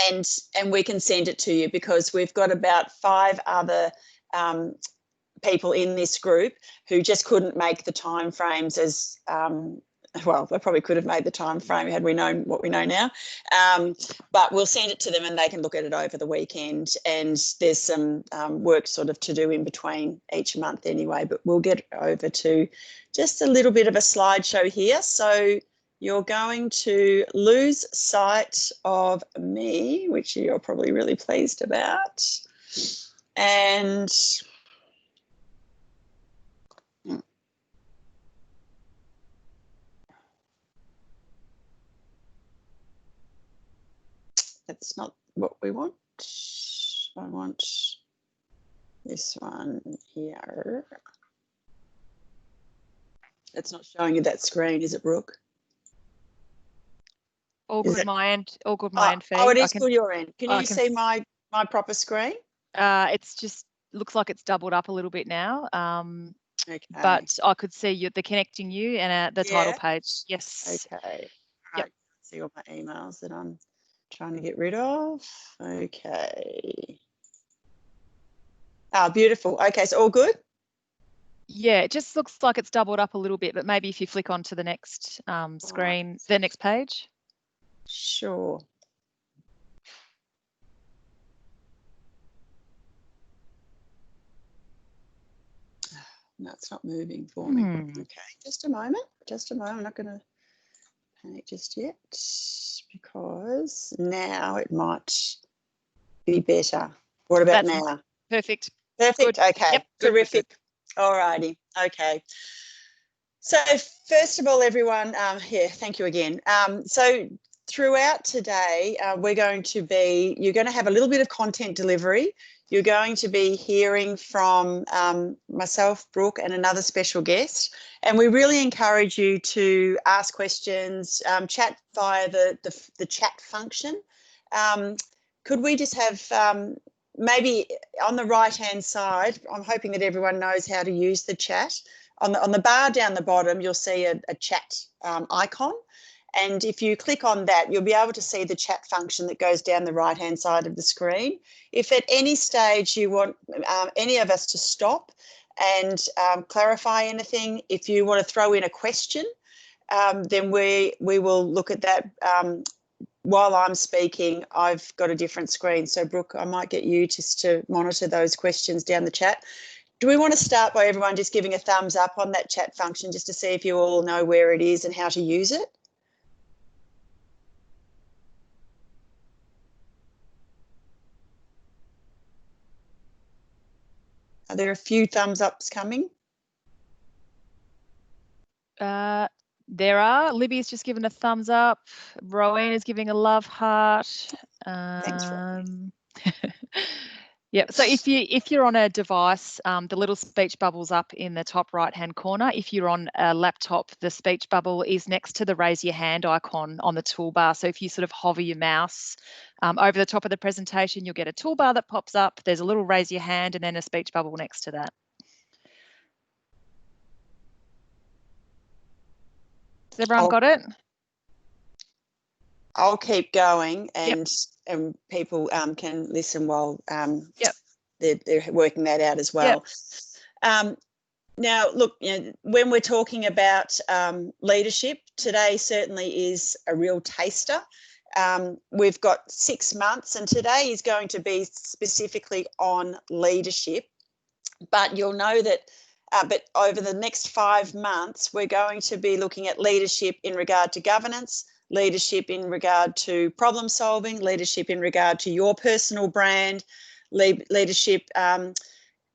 and we can send it to you, because we've got about 5 other people in this group who just couldn't make the time frames as well. They probably could have made the time frame had we known what we know now, but we'll send it to them and they can look at it over the weekend, and there's some work sort of to do in between each month anyway, but we'll get over to just a little bit of a slideshow here. So you're going to lose sight of me, which you're probably really pleased about. And that's not what we want. I want this one here. It's not showing you that screen, is it, Brooke? All good my end. All good my end. Oh, it is good your end. Can you see my proper screen? It's just looks like it's doubled up a little bit now. Okay. But I could see the connecting you and the title page. Yes. Okay. Right. See all my emails that I'm trying to get rid of. Okay. Oh, beautiful. Okay, so all good? Yeah, it just looks like it's doubled up a little bit, but maybe if you flick on to the next screen, the next page. Sure. No, it's not moving for me. Okay, just a moment. Just a moment. I'm not going to panic just yet, because now it might be better. What about now? Perfect. Perfect. Good. Okay. Yep. Terrific. Good. All righty. Okay. So first of all, everyone, thank you again. So throughout today, you're going to have a little bit of content delivery. You're going to be hearing from myself, Brooke, and another special guest. And we really encourage you to ask questions, chat via the chat function. Could we just have maybe on the right-hand side, I'm hoping that everyone knows how to use the chat. On the bar down the bottom, you'll see a chat icon. And if you click on that, you'll be able to see the chat function that goes down the right-hand side of the screen. If at any stage you want any of us to stop and clarify anything, if you want to throw in a question, then we will look at that. While I'm speaking, I've got a different screen. So, Brooke, I might get you just to monitor those questions down the chat. Do we want to start by everyone just giving a thumbs up on that chat function just to see if you all know where it is and how to use it? Are there a few thumbs ups coming? There are. Libby's just given a thumbs up. Rowan is giving a love heart. Thanks, Rowan. Yeah, so if you're on a device, the little speech bubble's up in the top right-hand corner. If you're on a laptop, the speech bubble is next to the raise your hand icon on the toolbar. So if you sort of hover your mouse over the top of the presentation, you'll get a toolbar that pops up. There's a little raise your hand and then a speech bubble next to that. Has everyone got it? I'll keep going, and people can listen while they're working that out as well. Now, look, when we're talking about leadership, today certainly is a real taster. We've got 6 months, and today is going to be specifically on leadership. But you'll know that but over the next 5 months, we're going to be looking at leadership in regard to governance, leadership in regard to problem solving, leadership in regard to your personal brand, leadership, and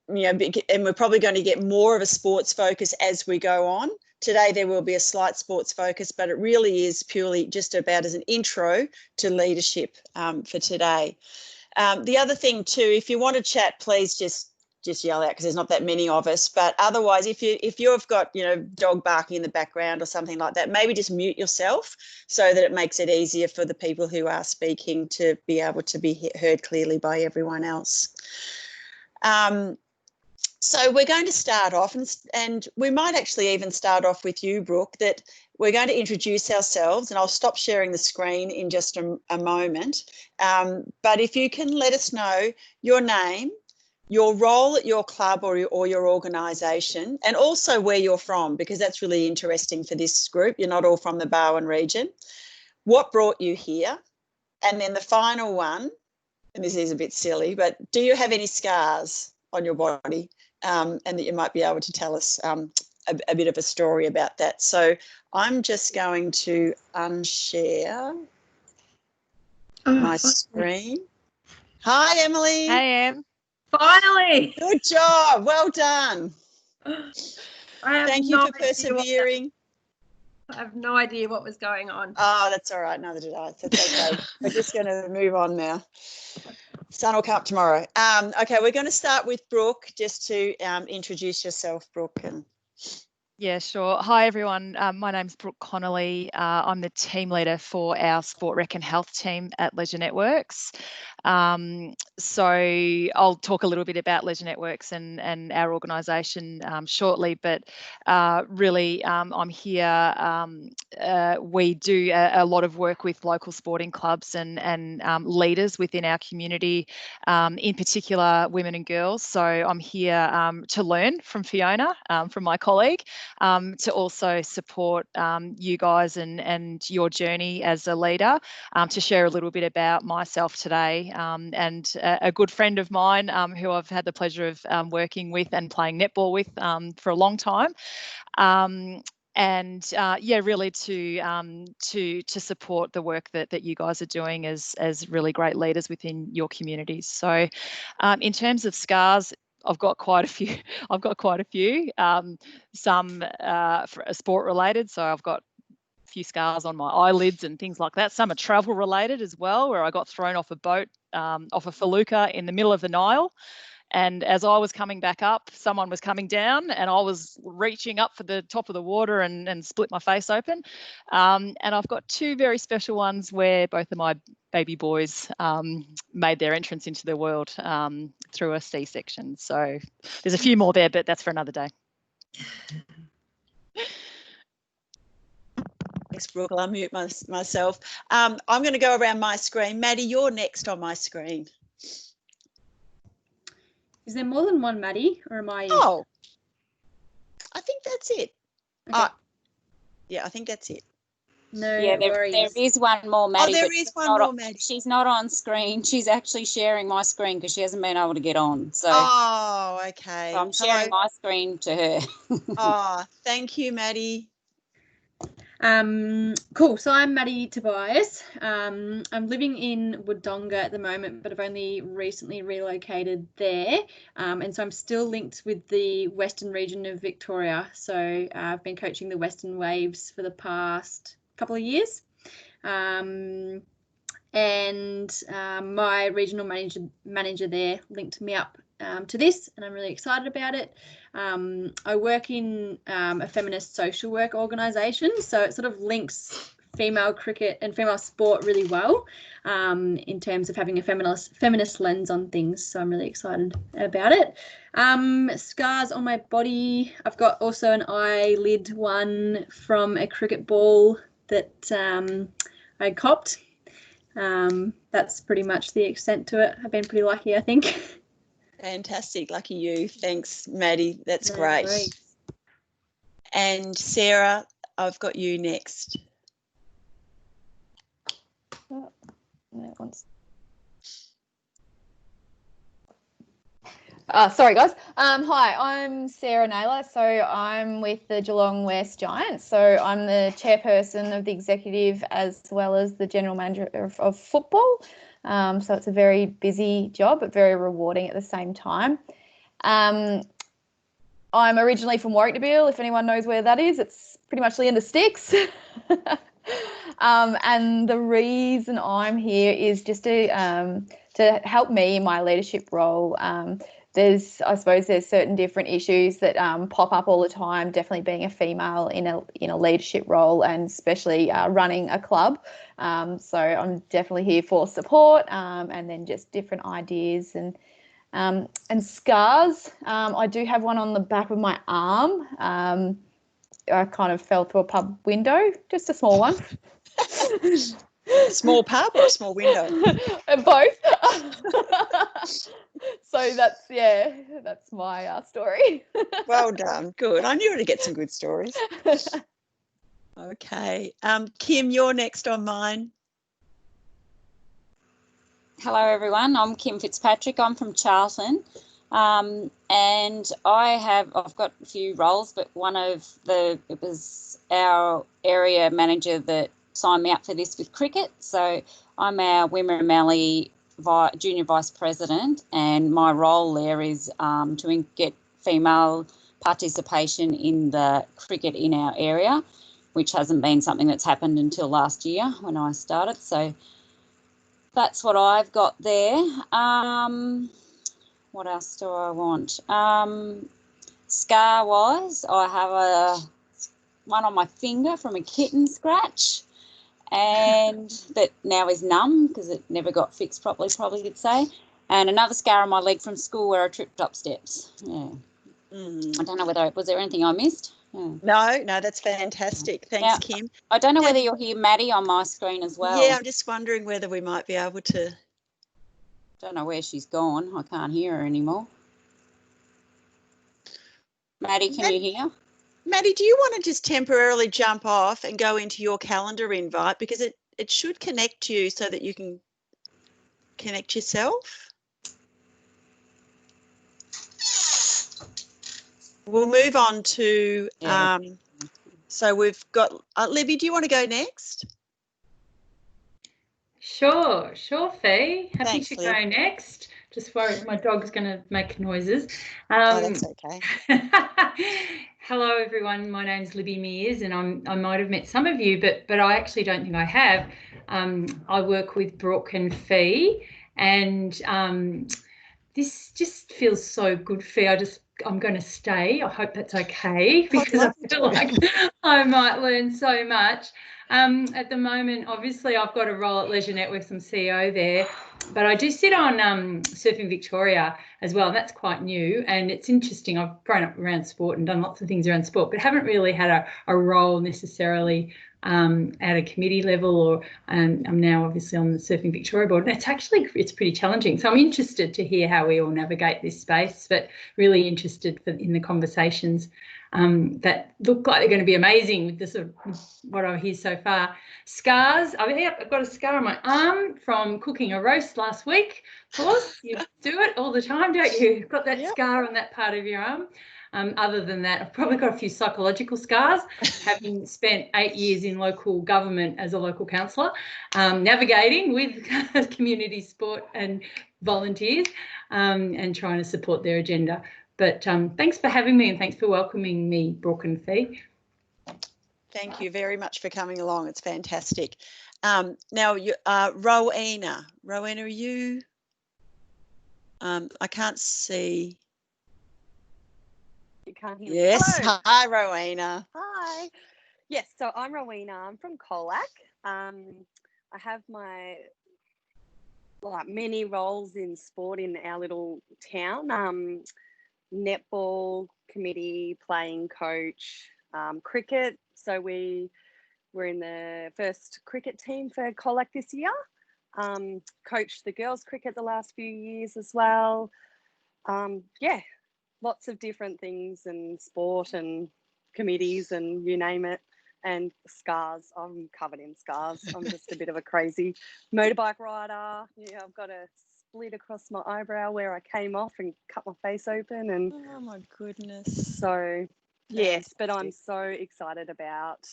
we're probably going to get more of a sports focus as we go on. Today there will be a slight sports focus, but it really is purely just about as an intro to leadership for today. The other thing too, if you want to chat, please just yell out, because there's not that many of us. But otherwise, if you've got dog barking in the background or something like that, maybe just mute yourself so that it makes it easier for the people who are speaking to be able to be heard clearly by everyone else. So we're going to start off, and we might actually even start off with you, Brooke, that we're going to introduce ourselves, and I'll stop sharing the screen in just a moment. But if you can let us know your name, your role at your club or your organisation, and also where you're from, because that's really interesting for this group. You're not all from the Barwon region. What brought you here? And then the final one, and this is a bit silly, but do you have any scars on your body, and that you might be able to tell us a bit of a story about that. So I'm just going to unshare my screen. Hi, Emily. Hey, Em. Finally. Good job. Well done. Thank you for persevering. I have no idea what was going on. Oh, that's all right. Neither did I. That's okay. We're just going to move on now. Sun will come up tomorrow. Okay, we're going to start with Brooke, just to introduce yourself, Brooke. Yeah, sure. Hi, everyone. My name's Brooke Connolly. I'm the team leader for our Sport Rec and Health team at Leisure Networks. So I'll talk a little bit about Leisure Networks and our organisation shortly, but really I'm here. We do a lot of work with local sporting clubs and leaders within our community, in particular women and girls. So I'm here to learn from Fiona, from my colleague, to also support you guys and your journey as a leader, to share a little bit about myself today, and a good friend of mine who I've had the pleasure of working with and playing netball with for a long time. And yeah, really to support the work that you guys are doing as really great leaders within your communities. So in terms of scars, I've got quite a few. I've got quite a few. Some sport related. So I've got a few scars on my eyelids and things like that. Some are travel related as well, where I got thrown off a boat, off a felucca in the middle of the Nile. And as I was coming back up, someone was coming down, and I was reaching up for the top of the water and split my face open. And I've got two very special ones where both of my baby boys made their entrance into the world through a C-section. So there's a few more there, but that's for another day. Thanks, Brooke. I'll unmute myself. I'm going to go around my screen. Maddie, you're next on my screen. Is there more than one Maddie, or am I? Oh, I think that's it. Okay. Yeah, I think that's it. No Yeah, there is one more Maddie. Oh, there is one more Maddie. She's not on screen. She's actually sharing my screen because she hasn't been able to get on. So, oh, okay. So I'm sharing my screen to her. Oh, thank you, Maddie. Cool. So I'm Maddie Tobias. I'm living in Wodonga at the moment, but I've only recently relocated there. And so I'm still linked with the Western region of Victoria. So I've been coaching the Western Waves for the past couple of years. And my regional manager there linked me up to this, and I'm really excited about it. I work in a feminist social work organisation, so it sort of links female cricket and female sport really well in terms of having a feminist lens on things. So I'm really excited about it. Scars on my body. I've got also an eyelid one from a cricket ball that I copped. That's pretty much the extent to it. I've been pretty lucky, I think. Fantastic. Lucky you. Thanks, Maddie. That's No great. worries. And Sarah, I've got you next. Sorry, guys. Hi, I'm Sarah Naylor. So I'm with the Geelong West Giants. So I'm the chairperson of the executive as well as the general manager of football. So it's a very busy job, but very rewarding at the same time. I'm originally from Warwick-Nabil. If anyone knows where that is, it's pretty much the end of Sticks. And the reason I'm here is just to help me in my leadership role. I suppose there's certain different issues that pop up all the time, definitely being a female in a leadership role, and especially running a club. So I'm definitely here for support, and then just different ideas and scars. I do have one on the back of my arm. I kind of fell through a pub window, just a small one. A small pub or a small window? Both. So that's my story. Well done. Good. I knew how to get some good stories. Okay. Kim, you're next on mine. Hello, everyone. I'm Kim Fitzpatrick. I'm from Charlton. And I've got a few roles, but it was our area manager that signed me up for this with cricket. So I'm our Wimmera Mallee Junior Vice President, and my role there is to get female participation in the cricket in our area, which hasn't been something that's happened until last year when I started. So that's what I've got there. What else do I want? Scar-wise, I have one on my finger from a kitten scratch, and that now is numb because it never got fixed properly, probably you'd say. And another scar on my leg from school where I tripped up steps. Yeah. I don't know was there anything I missed? Yeah. No, that's fantastic. Thanks, Kim. I don't know whether you'll hear Maddie on my screen as well. Yeah, I'm just wondering whether we might be able to. Don't know where she's gone. I can't hear her anymore. Maddie, can you hear? Maddie, do you want to just temporarily jump off and go into your calendar invite, because it should connect you so that you can connect yourself? We'll move on to, so we've got, Libby, do you want to go next? Sure, Fee. Happy Thanks, to Liv. go next. Just worried my dog's going to make noises. That's okay. Hello, everyone. My name's Libby Mears, and I might have met some of you, but I actually don't think I have. I work with Brooke and Fee, and this just feels so good, Fee. I'm going to stay. I hope that's okay, because I feel like I might learn so much. At the moment, obviously, I've got a role at Leisure Networks. I'm CEO there, but I do sit on Surfing Victoria as well, and that's quite new. And it's interesting. I've grown up around sport and done lots of things around sport, but haven't really had a role necessarily at a committee level, or I'm now obviously on the Surfing Victoria board, and it's pretty challenging. So I'm interested to hear how we all navigate this space, but really interested in the conversations that look like they're going to be amazing with this what I hear so far. Scars. I've got a scar on my arm from cooking a roast last week. Of course, you do it all the time, don't you? You've got that scar on that part of your arm. Other than that, I've probably got a few psychological scars, having spent 8 years in local government as a local councillor, navigating with community sport and volunteers, and trying to support their agenda. But thanks for having me, and thanks for welcoming me, Brooke and Fee. Thank you very much for coming along. It's fantastic. Now, Rowena. Rowena, are you? I can't see. You can't hear me. Yes. Hello. Hi, Rowena. Hi. Yes, so I'm Rowena. I'm from Colac. I have my many roles in sport in our little town. Netball committee, playing coach, cricket. So we're in the first cricket team for Colac this year. Coached the girls cricket the last few years as well. Lots of different things, and sport and committees and you name it. And scars. I'm covered in scars. I'm just a bit of a crazy motorbike rider. Yeah, I've got a split across my eyebrow where I came off and cut my face open. And oh my goodness. So yes, but I'm so excited about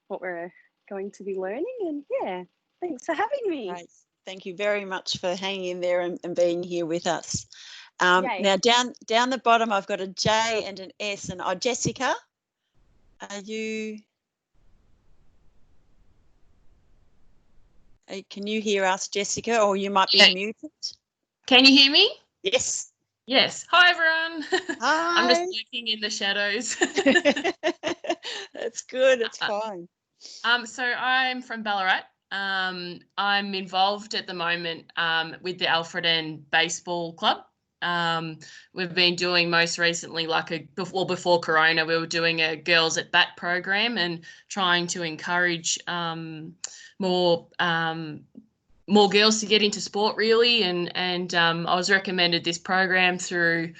what we're going to be learning. And yeah, thanks for having me. Great. Thank you very much for hanging in there and being here with us. Now down the bottom, I've got a J and an S, and Jessica, are you? Can you hear us, Jessica, or you might be muted? Can you hear me? Yes. Yes. Hi, everyone. Hi. I'm just lurking in the shadows. That's good. It's fine. So I'm from Ballarat. I'm involved at the moment with the Alfred Baseball Club. we've been doing most recently, before Corona, we were doing a Girls at Bat program and trying to encourage more girls to get into sport, really. And I was recommended this program through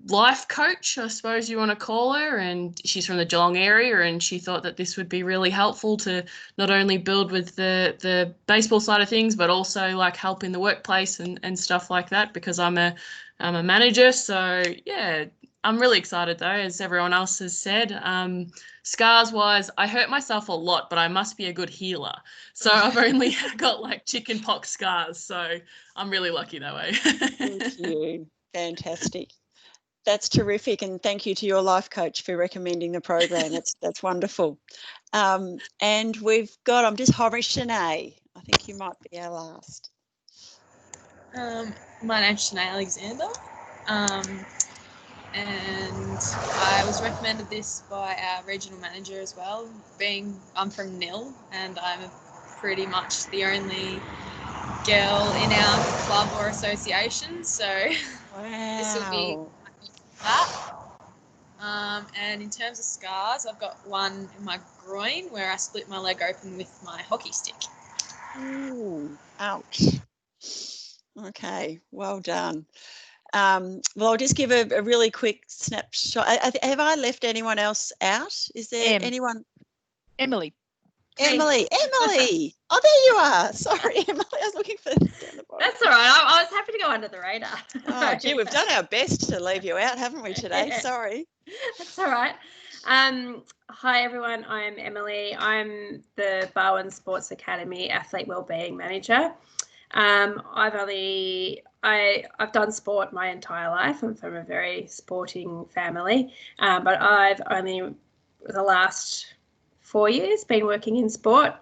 life coach, I suppose you want to call her, and she's from the Geelong area, and she thought that this would be really helpful to not only build with the baseball side of things, but also like help in the workplace and stuff like that, because I'm a manager. So yeah, I'm really excited though, as everyone else has said. Scars wise, I hurt myself a lot, but I must be a good healer. So I've only got like chicken pox scars. So I'm really lucky that way. Thank you. Fantastic. That's terrific, and thank you to your life coach for recommending the program. That's wonderful. And we've got, I'm just hovering, Shanae. I think you might be our last. My name's Shanae Alexander, and I was recommended this by our regional manager as well. I'm from Nil, and I'm pretty much the only girl in our club or association, so Wow. this will be that. And in terms of scars, I've got one in my groin where I split my leg open with my hockey stick. Ooh, ouch. Okay, well done. Well, I'll just give a really quick snapshot. Have I left anyone else out? Is there anyone? Emily. Emily. Oh, there you are. Sorry, Emily. I was looking for down the bottom. That's all right. I was happy to go under the radar. Oh, gee, we've done our best to leave you out, haven't we, today? Sorry. That's all right. Hi, everyone. I'm Emily. I'm the Barwon Sports Academy Athlete Wellbeing Manager. I've done sport my entire life. I'm from a very sporting family, but I've only the last 4 years been working in sport.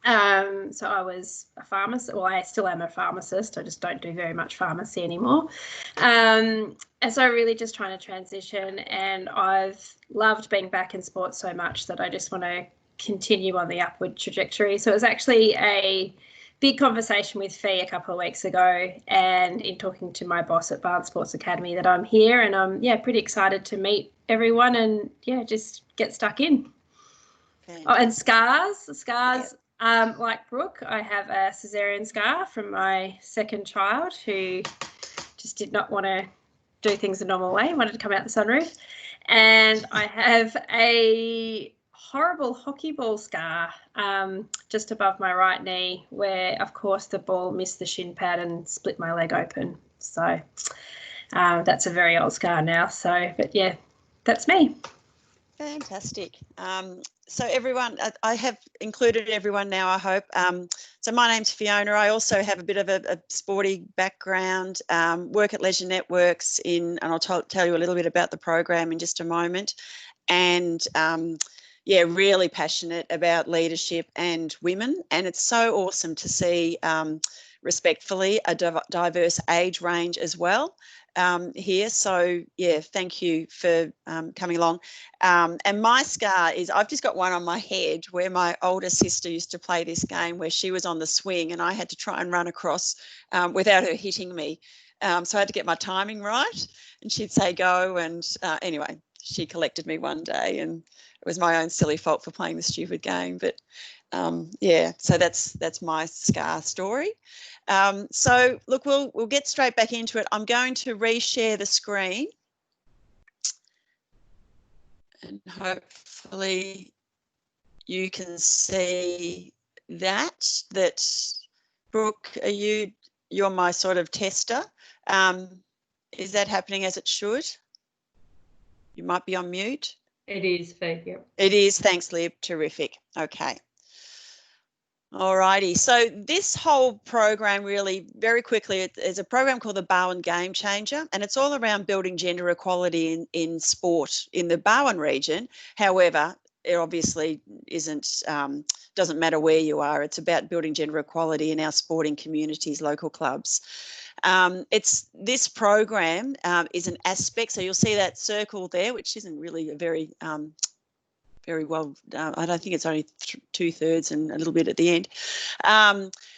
So I was a pharmacist. Well, I still am a pharmacist. I just don't do very much pharmacy anymore. And so really just trying to transition, and I've loved being back in sport so much that I just want to continue on the upward trajectory. So it was actually a big conversation with Fee a couple of weeks ago, and in talking to my boss at Barwon Sports Academy, that I'm here, and I'm pretty excited to meet everyone and just get stuck in. Fantastic. Oh, and scars. Yeah. Like Brooke, I have a cesarean scar from my second child, who just did not want to do things the normal way, wanted to come out the sunroof. And I have a horrible hockey ball scar just above my right knee, where, of course, the ball missed the shin pad and split my leg open. So that's a very old scar now. So, but yeah, that's me. Fantastic. So everyone, I have included everyone now, I hope. So my name's Fiona. I also have a bit of a sporty background, work at Leisure Networks and I'll tell you a little bit about the program in just a moment. And really passionate about leadership and women. And it's so awesome to see, respectfully, a diverse age range as well. Here. So thank you for coming along. And my scar is, I've just got one on my head where my older sister used to play this game where she was on the swing and I had to try and run across without her hitting me. So I had to get my timing right and she'd say go, and anyway, she collected me one day and it was my own silly fault for playing the stupid game. But so that's my scar story. So look, we'll get straight back into it. I'm going to reshare the screen and hopefully you can see that Brooke, you're my sort of tester. Is that happening as it should? You might be on mute. It is, Faith, yep. It is, thanks Lib, terrific. Okay. All righty. So this whole program really, very quickly, is a program called the Barwon Game Changer, and it's all around building gender equality in sport in the Barwon region. However, it obviously doesn't matter where you are. It's about building gender equality in our sporting communities, local clubs. This program is an aspect, so you'll see that circle there, which isn't really a very well, I don't think it's only 2/3 and a little bit at the end.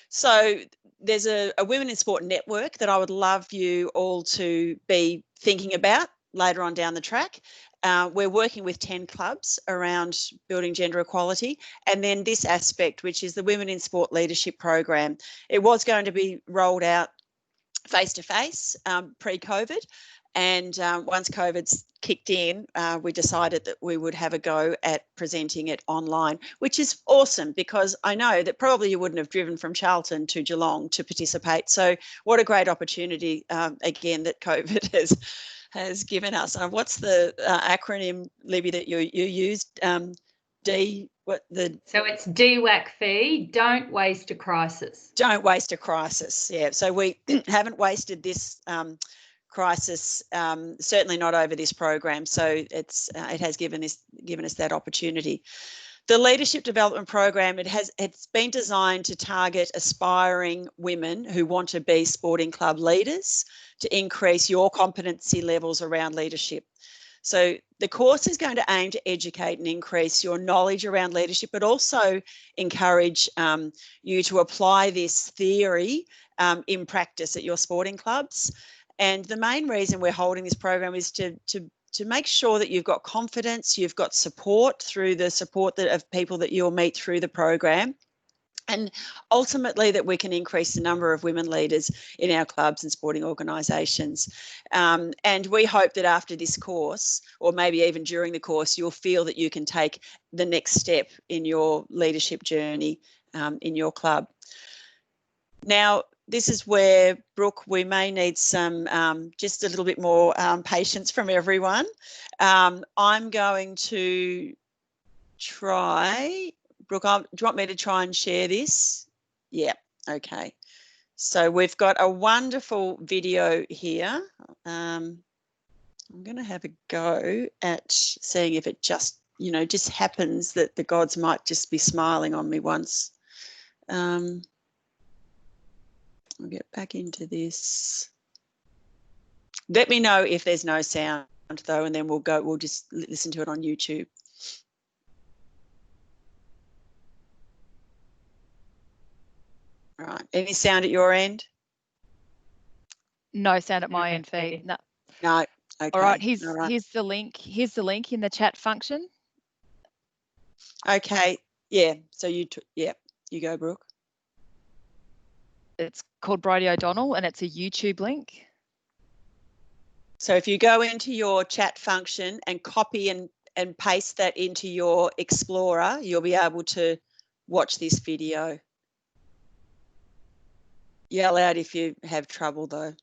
So there's a Women in Sport network that I would love you all to be thinking about later on down the track. We're working with 10 clubs around building gender equality. And then this aspect, which is the Women in Sport Leadership Program. It was going to be rolled out face-to-face pre-COVID. And once COVID's kicked in, we decided that we would have a go at presenting it online, which is awesome because I know that probably you wouldn't have driven from Charlton to Geelong to participate. So what a great opportunity, again, that COVID has given us. What's the acronym, Libby, that you used? So it's DWAC-FEE, don't waste a crisis. Don't waste a crisis. Yeah. So we haven't wasted this crisis, certainly not over this program. So it has given us that opportunity. The leadership development program, it's been designed to target aspiring women who want to be sporting club leaders to increase your competency levels around leadership. So the course is going to aim to educate and increase your knowledge around leadership, but also encourage you to apply this theory in practice at your sporting clubs. And the main reason we're holding this program is to make sure that you've got confidence, you've got support through the support of people that you'll meet through the program. And ultimately that we can increase the number of women leaders in our clubs and sporting organisations. And we hope that after this course, or maybe even during the course, you'll feel that you can take the next step in your leadership journey in your club. Now, this is where, Brooke, we may need some just a little bit more patience from everyone. I'm going to try... Brooke, do you want me to try and share this? Yeah, okay. So we've got a wonderful video here. I'm going to have a go at seeing if it just happens that the gods might just be smiling on me once. I'll get back into this. Let me know if there's no sound though, and then we'll just listen to it on YouTube. Right. Any sound at your end? No sound at my end, Fee. No. No. Okay. All right. Here's the link. Here's the link in the chat function. Okay. Yeah. So you go, Brooke. It's called Bridie O'Donnell, and it's a YouTube link. So if you go into your chat function and copy and paste that into your Explorer, you'll be able to watch this video. Yell out if you have trouble though.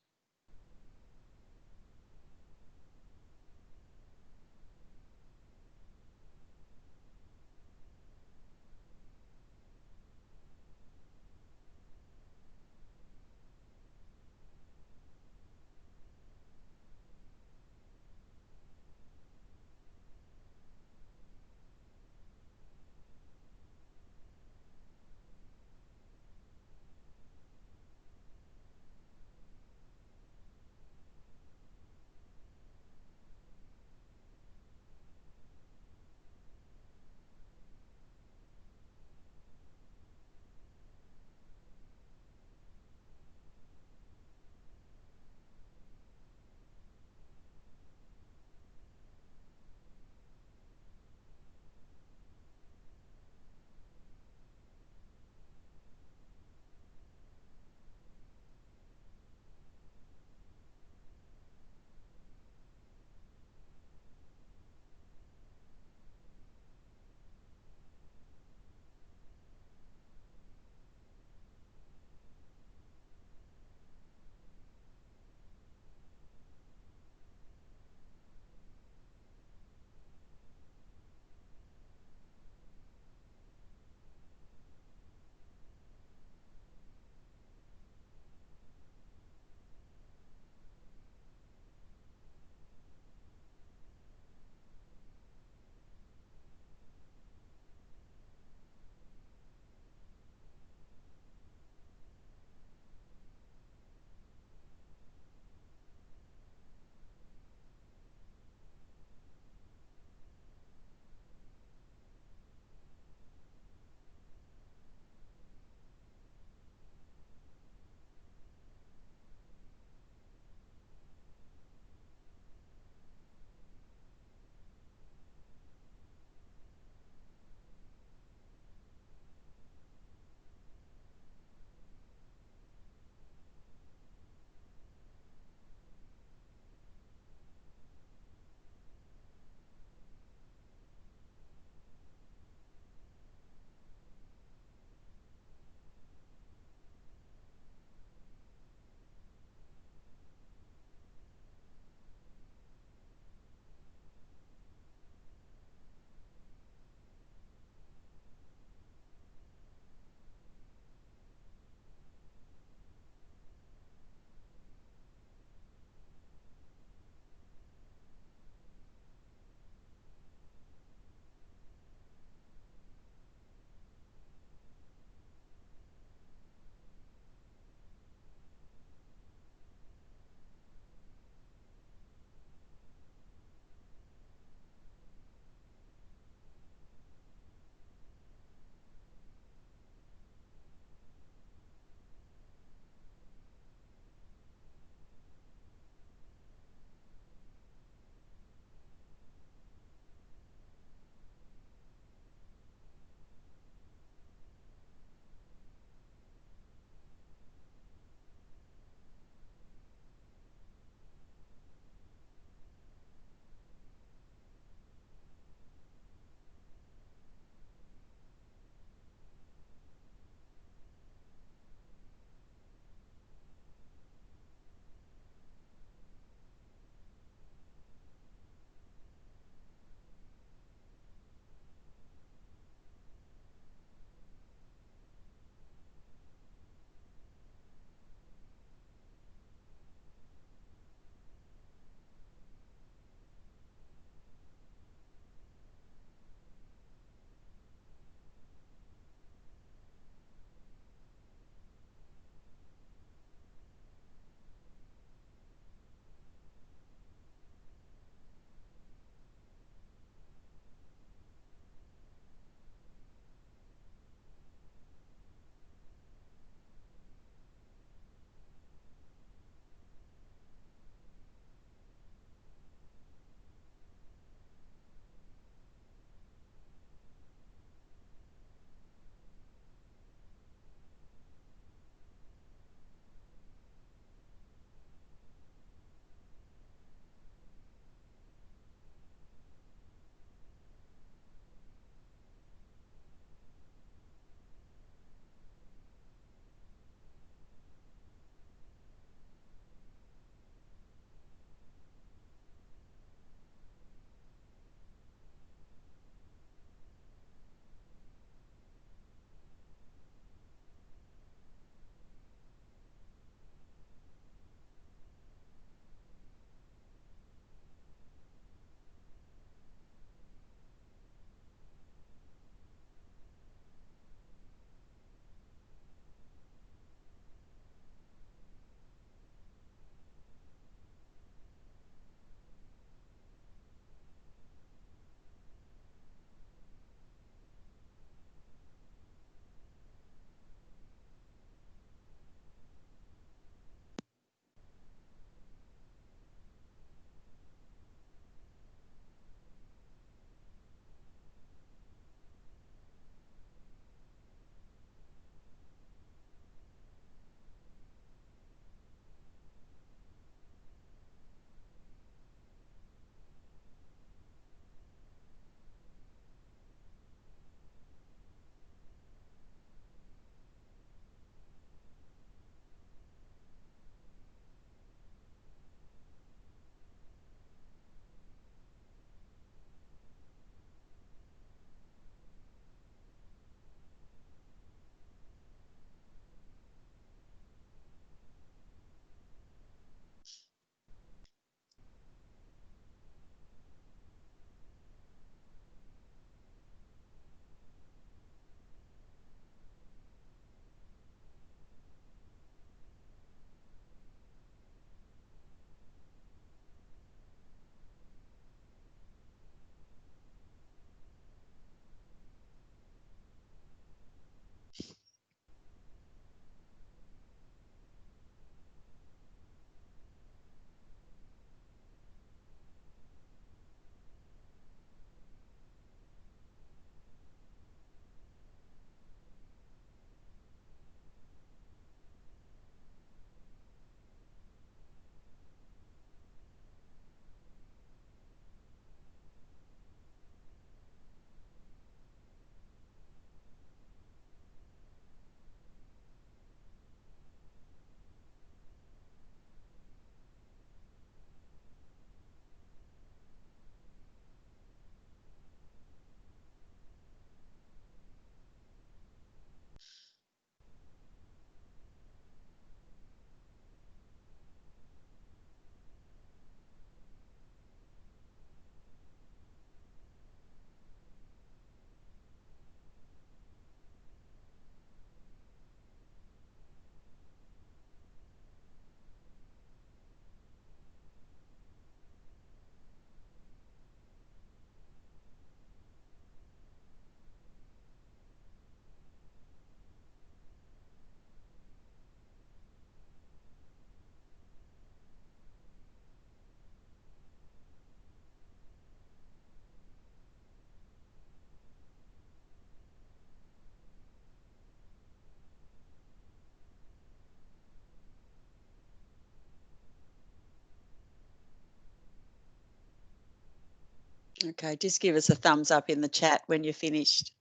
Okay, just give us a thumbs up in the chat when you're finished.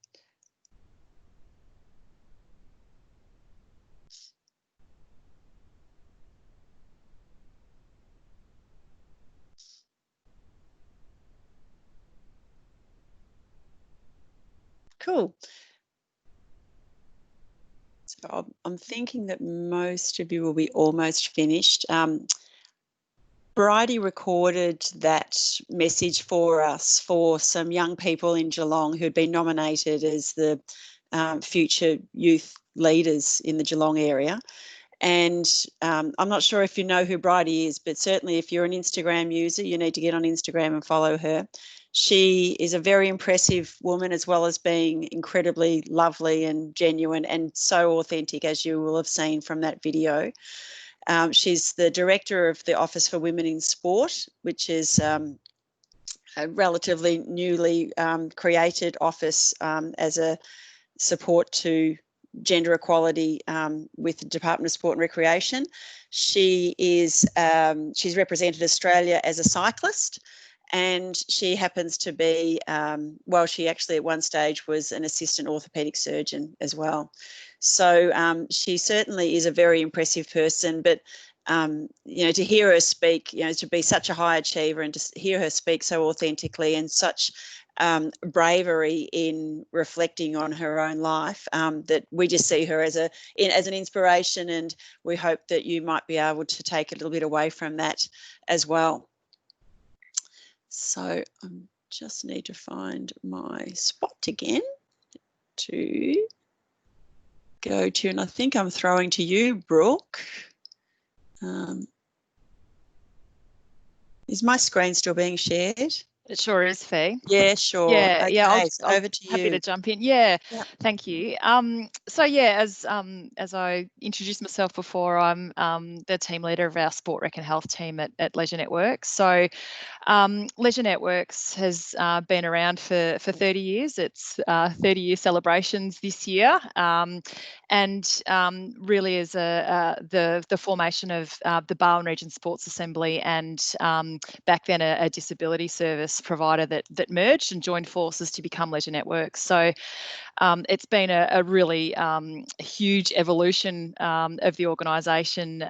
Cool. So I'm thinking that most of you will be almost finished. Bridie recorded that message for us for some young people in Geelong who'd been nominated as the future youth leaders in the Geelong area. And I'm not sure if you know who Bridie is, but certainly if you're an Instagram user, you need to get on Instagram and follow her. She is a very impressive woman, as well as being incredibly lovely and genuine and so authentic, as you will have seen from that video. She's the director of the Office for Women in Sport, which is a relatively newly created office as a support to gender equality with the Department of Sport and Recreation. She is she's represented Australia as a cyclist, and she happens to be well, she actually at one stage was an assistant orthopaedic surgeon as well. So she certainly is a very impressive person, but you know, to hear her speak, you know, to be such a high achiever and to hear her speak so authentically and such bravery in reflecting on her own life, that we just see her as an inspiration, and we hope that you might be able to take a little bit away from that as well. So I just need to find my spot again to go to, and I think I'm throwing to you, Brooke. Is my screen still being shared? It sure is, Fee. Yeah, sure. Yeah, Okay, yeah. so over to you. Happy to jump in. Yeah, yeah. Thank you. So yeah, as I introduced myself before, I'm the team leader of our Sport Rec and Health team at Leisure Networks. So Leisure Networks has been around for 30 years. It's 30-year celebrations this year, and really is the formation of the Barwon Region Sports Assembly and back then a disability service provider that merged and joined forces to become Leisure Networks. So it's been a really huge evolution of the organisation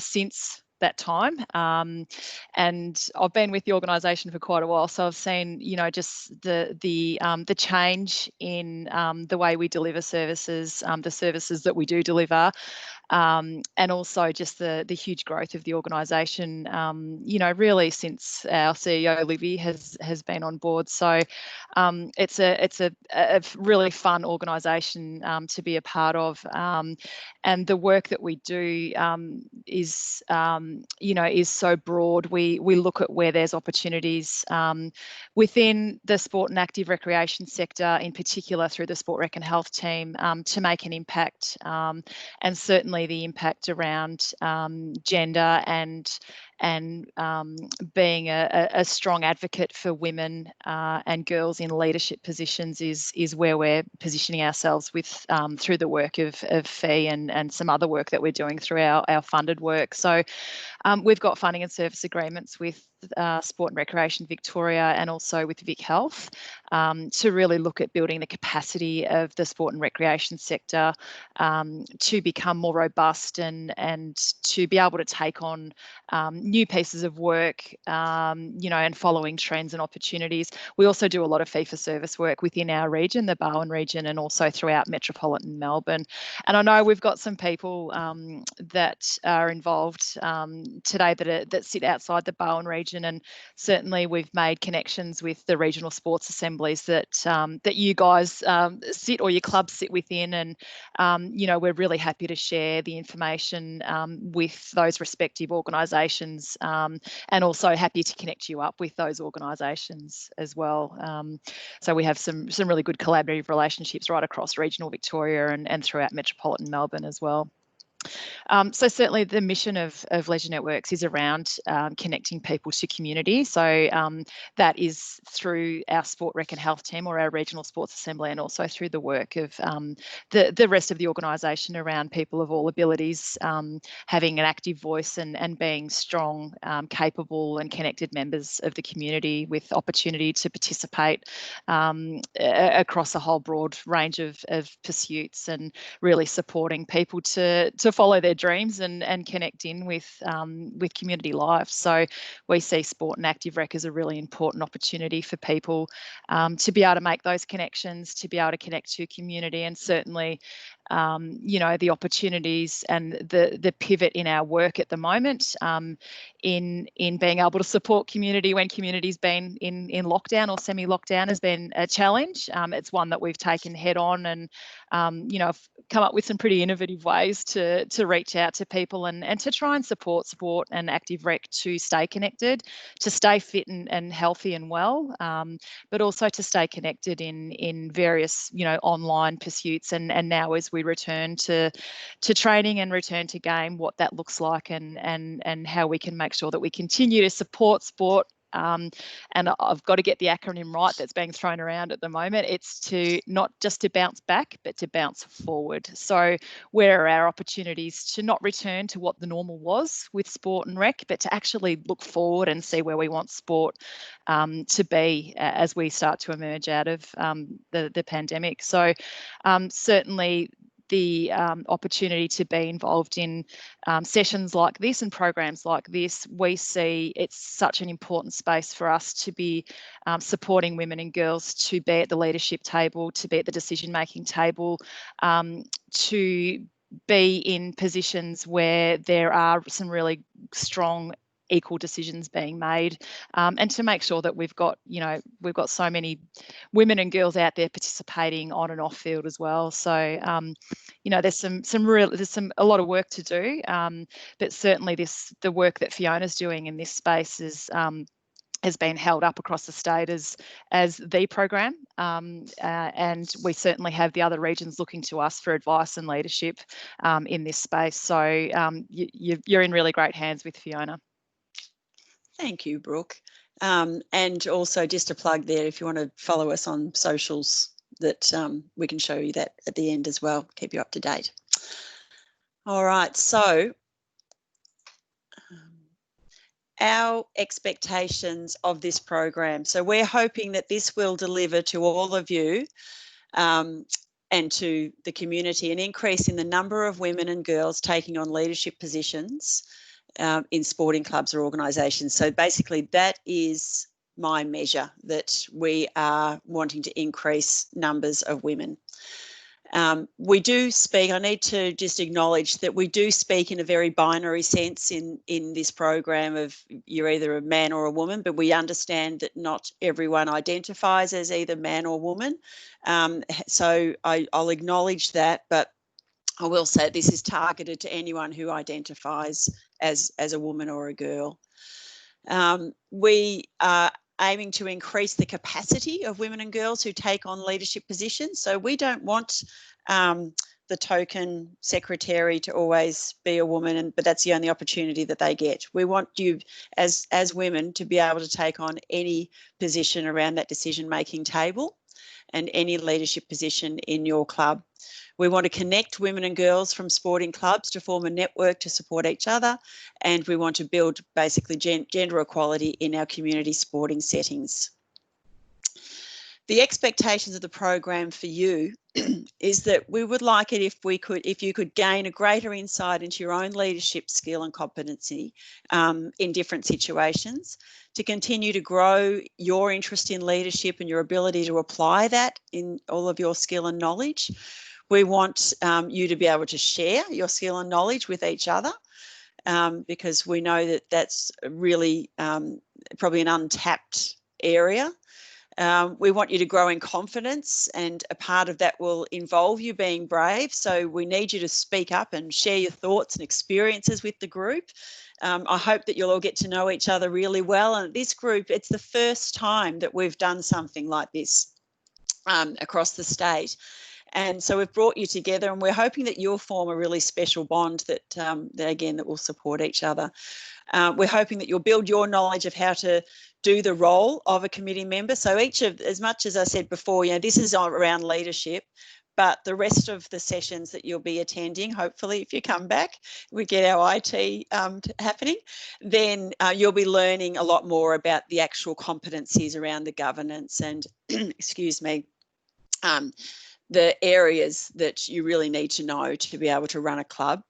since that time, and I've been with the organisation for quite a while, so I've seen, you know, just the change in the way we deliver services, the services that we do deliver, and also just the huge growth of the organisation, you know, really since our CEO Libby has been on board. So it's a really fun organisation to be a part of, and the work that we do is you know, is so broad. We look at where there's opportunities within the sport and active recreation sector, in particular through the Sport Rec and Health team, to make an impact, and certainly the impact around gender and being a strong advocate for women and girls in leadership positions is where we're positioning ourselves with through the work of Fee and some other work that we're doing through our funded work. So we've got funding and service agreements with Sport and Recreation Victoria and also with Vic Health to really look at building the capacity of the sport and recreation sector to become more robust and to be able to take on new pieces of work, you know, and following trends and opportunities. We also do a lot of fee-for-service work within our region, the Barwon region, and also throughout metropolitan Melbourne. And I know we've got some people that are involved today that sit outside the Barwon region, and certainly we've made connections with the regional sports assemblies that that you guys sit, or your clubs sit within, and you know, we're really happy to share the information with those respective organisations, and also happy to connect you up with those organisations as well. So we have some really good collaborative relationships right across regional Victoria and throughout metropolitan Melbourne as well. So certainly the mission of Leisure Networks is around connecting people to community. So that is through our Sport Rec and Health team, or our regional sports assembly, and also through the work of the rest of the organisation around people of all abilities having an active voice and being strong, capable and connected members of the community with opportunity to participate across a whole broad range of pursuits, and really supporting people to follow their dreams and connect in with community life. So we see sport and active rec as a really important opportunity for people to be able to make those connections, to be able to connect to community, and certainly you know, the opportunities and the pivot in our work at the moment in being able to support community when community's been in lockdown or semi-lockdown has been a challenge. It's one that we've taken head on, and you know, I've come up with some pretty innovative ways to reach out to people and to try and support sport and active rec to stay connected, to stay fit and healthy and well, but also to stay connected in various, you know, online pursuits, and now as we return to training and return to game, what that looks like, and how we can make sure that we continue to support sport. And I've got to get the acronym right that's being thrown around at the moment. It's to not just to bounce back, but to bounce forward. So where are our opportunities to not return to what the normal was with sport and rec, but to actually look forward and see where we want sport to be as we start to emerge out of the pandemic. So certainly the opportunity to be involved in sessions like this and programs like this, we see it's such an important space for us to be supporting women and girls to be at the leadership table, to be at the decision-making table, to be in positions where there are some really strong equal decisions being made, and to make sure that we've got, you know, we've got so many women and girls out there participating on and off field as well. So you know, there's a lot of work to do, but certainly the work that Fiona's doing in this space is has been held up across the state as the program, and we certainly have the other regions looking to us for advice and leadership in this space. So you're in really great hands with Fiona. Thank you, Brooke. And also just a plug there, if you want to follow us on socials, that we can show you that at the end as well, keep you up to date. All right, so our expectations of this program. So we're hoping that this will deliver to all of you and to the community an increase in the number of women and girls taking on leadership positions in sporting clubs or organisations. So basically that is my measure, that we are wanting to increase numbers of women. We do speak, I need to just acknowledge that we do speak in a very binary sense in this program of you're either a man or a woman, but we understand that not everyone identifies as either man or woman. So I'll acknowledge that, but I will say this is targeted to anyone who identifies as a woman or a girl. We are aiming to increase the capacity of women and girls who take on leadership positions. So we don't want the token secretary to always be a woman, but that's the only opportunity that they get. We want you as women to be able to take on any position around that decision-making table and any leadership position in your club. We want to connect women and girls from sporting clubs to form a network to support each other, and we want to build basically gender equality in our community sporting settings. The expectations of the program for you is that we would like it if you could gain a greater insight into your own leadership skill and competency in different situations, to continue to grow your interest in leadership and your ability to apply that in all of your skill and knowledge. We want you to be able to share your skill and knowledge with each other, because we know that that's really probably an untapped area. We want you to grow in confidence, and a part of that will involve you being brave. So we need you to speak up and share your thoughts and experiences with the group. I hope that you'll all get to know each other really well. And this group, it's the first time that we've done something like this across the state. And so we've brought you together, and we're hoping that you'll form a really special bond that will support each other. We're hoping that you'll build your knowledge of how to do the role of a committee member. So as much as I said before, this is around leadership, but the rest of the sessions that you'll be attending, hopefully, if you come back, we get our IT happening, then you'll be learning a lot more about the actual competencies around the governance and, excuse me, the areas that you really need to know to be able to run a club,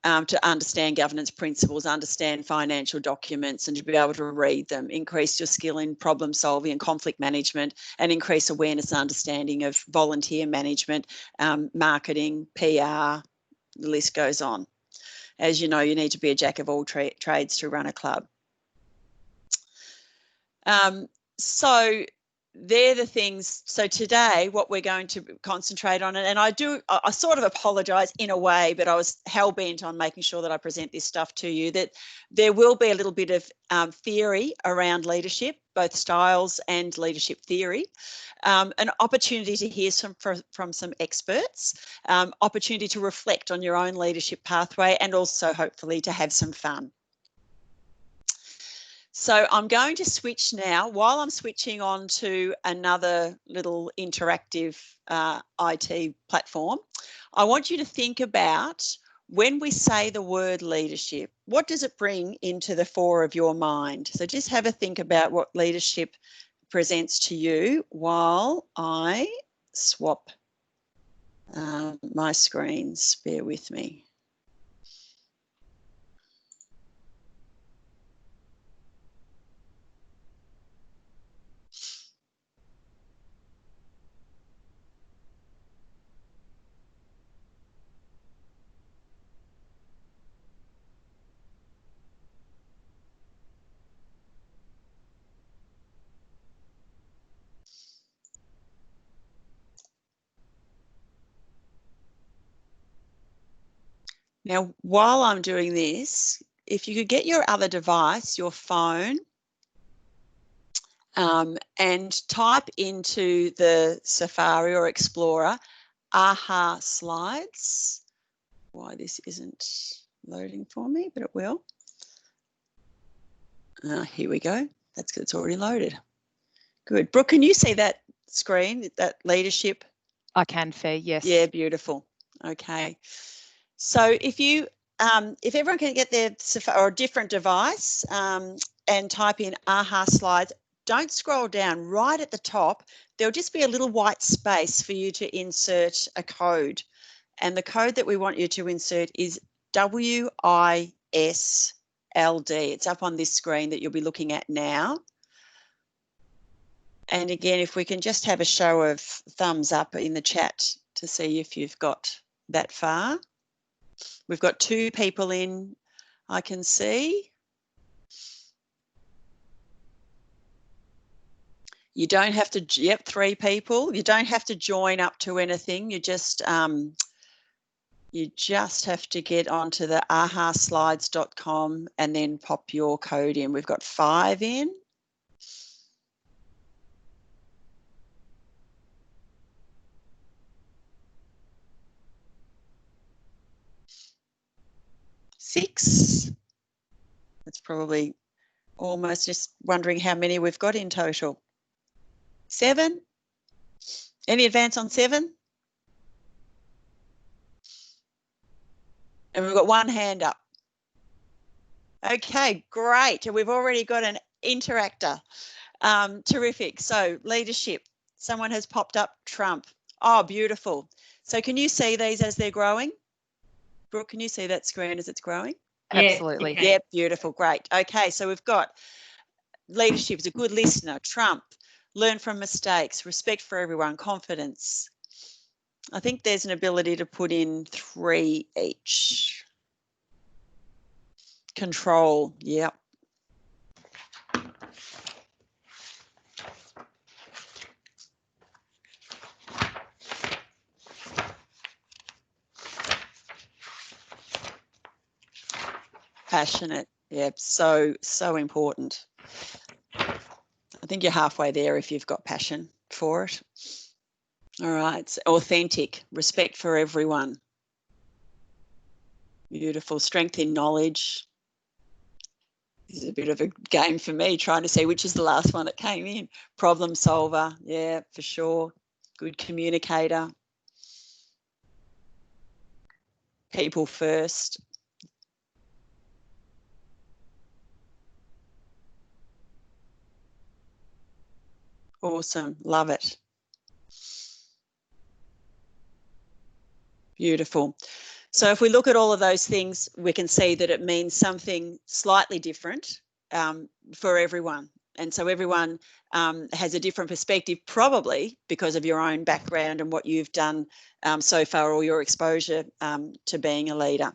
to understand governance principles, understand financial documents, and to be able to read them, increase your skill in problem solving and conflict management, and increase awareness and understanding of volunteer management, marketing, PR, the list goes on. As you know, you need to be a jack of all trades to run a club. So they're the things. So today what we're going to concentrate on, and I sort of apologise in a way, but I was hell-bent on making sure that I present this stuff to you, that there will be a little bit of theory around leadership, both styles and leadership theory, an opportunity to hear from some experts, opportunity to reflect on your own leadership pathway, and also hopefully to have some fun. So I'm going to switch now. While I'm switching on to another little interactive IT platform, I want you to think about, when we say the word leadership, what does it bring into the fore of your mind? So just have a think about what leadership presents to you while I swap my screens. Bear with me. Now, while I'm doing this, if you could get your other device, your phone, and type into the Safari or Explorer, AHA slides. Why this isn't loading for me, but it will. Here we go. That's good. It's already loaded. Good. Brooke, can you see that screen, that leadership? I can, Fee, yes. Yeah, beautiful. Okay. So if everyone can get their or a different device and type in AHA slides, don't scroll down. Right at the top, there'll just be a little white space for you to insert a code. And the code that we want you to insert is WISLD. It's up on this screen that you'll be looking at now. And again, if we can just have a show of thumbs up in the chat to see if you've got that far. We've got 2 people in, I can see. You don't have to, yep, 3 people. You don't have to join up to anything. You just have to get onto the ahaslides.com and then pop your code in. We've got 5 in. Six. That's probably almost, just wondering how many we've got in total. 7. Any advance on 7? And we've got 1 hand up. Okay, great. We've already got an interactor. Terrific. So leadership. Someone has popped up Trump. Oh, beautiful. So can you see these as they're growing? Brooke, can you see that screen as it's growing? Absolutely. Yeah, beautiful. Great. Okay, so we've got leadership is a good listener. Trump, learn from mistakes, respect for everyone, confidence. I think there's an ability to put in 3 each. Control, yep. Passionate, yep, so important. I think you're halfway there if you've got passion for it. All right. It's authentic, respect for everyone. Beautiful. Strength in knowledge. This is a bit of a game for me, trying to see which is the last one that came in. Problem solver. Yeah, for sure. Good communicator. People first. Awesome. Love it. Beautiful. So if we look at all of those things, we can see that it means something slightly different for everyone. And so everyone has a different perspective, probably because of your own background and what you've done so far, or your exposure to being a leader.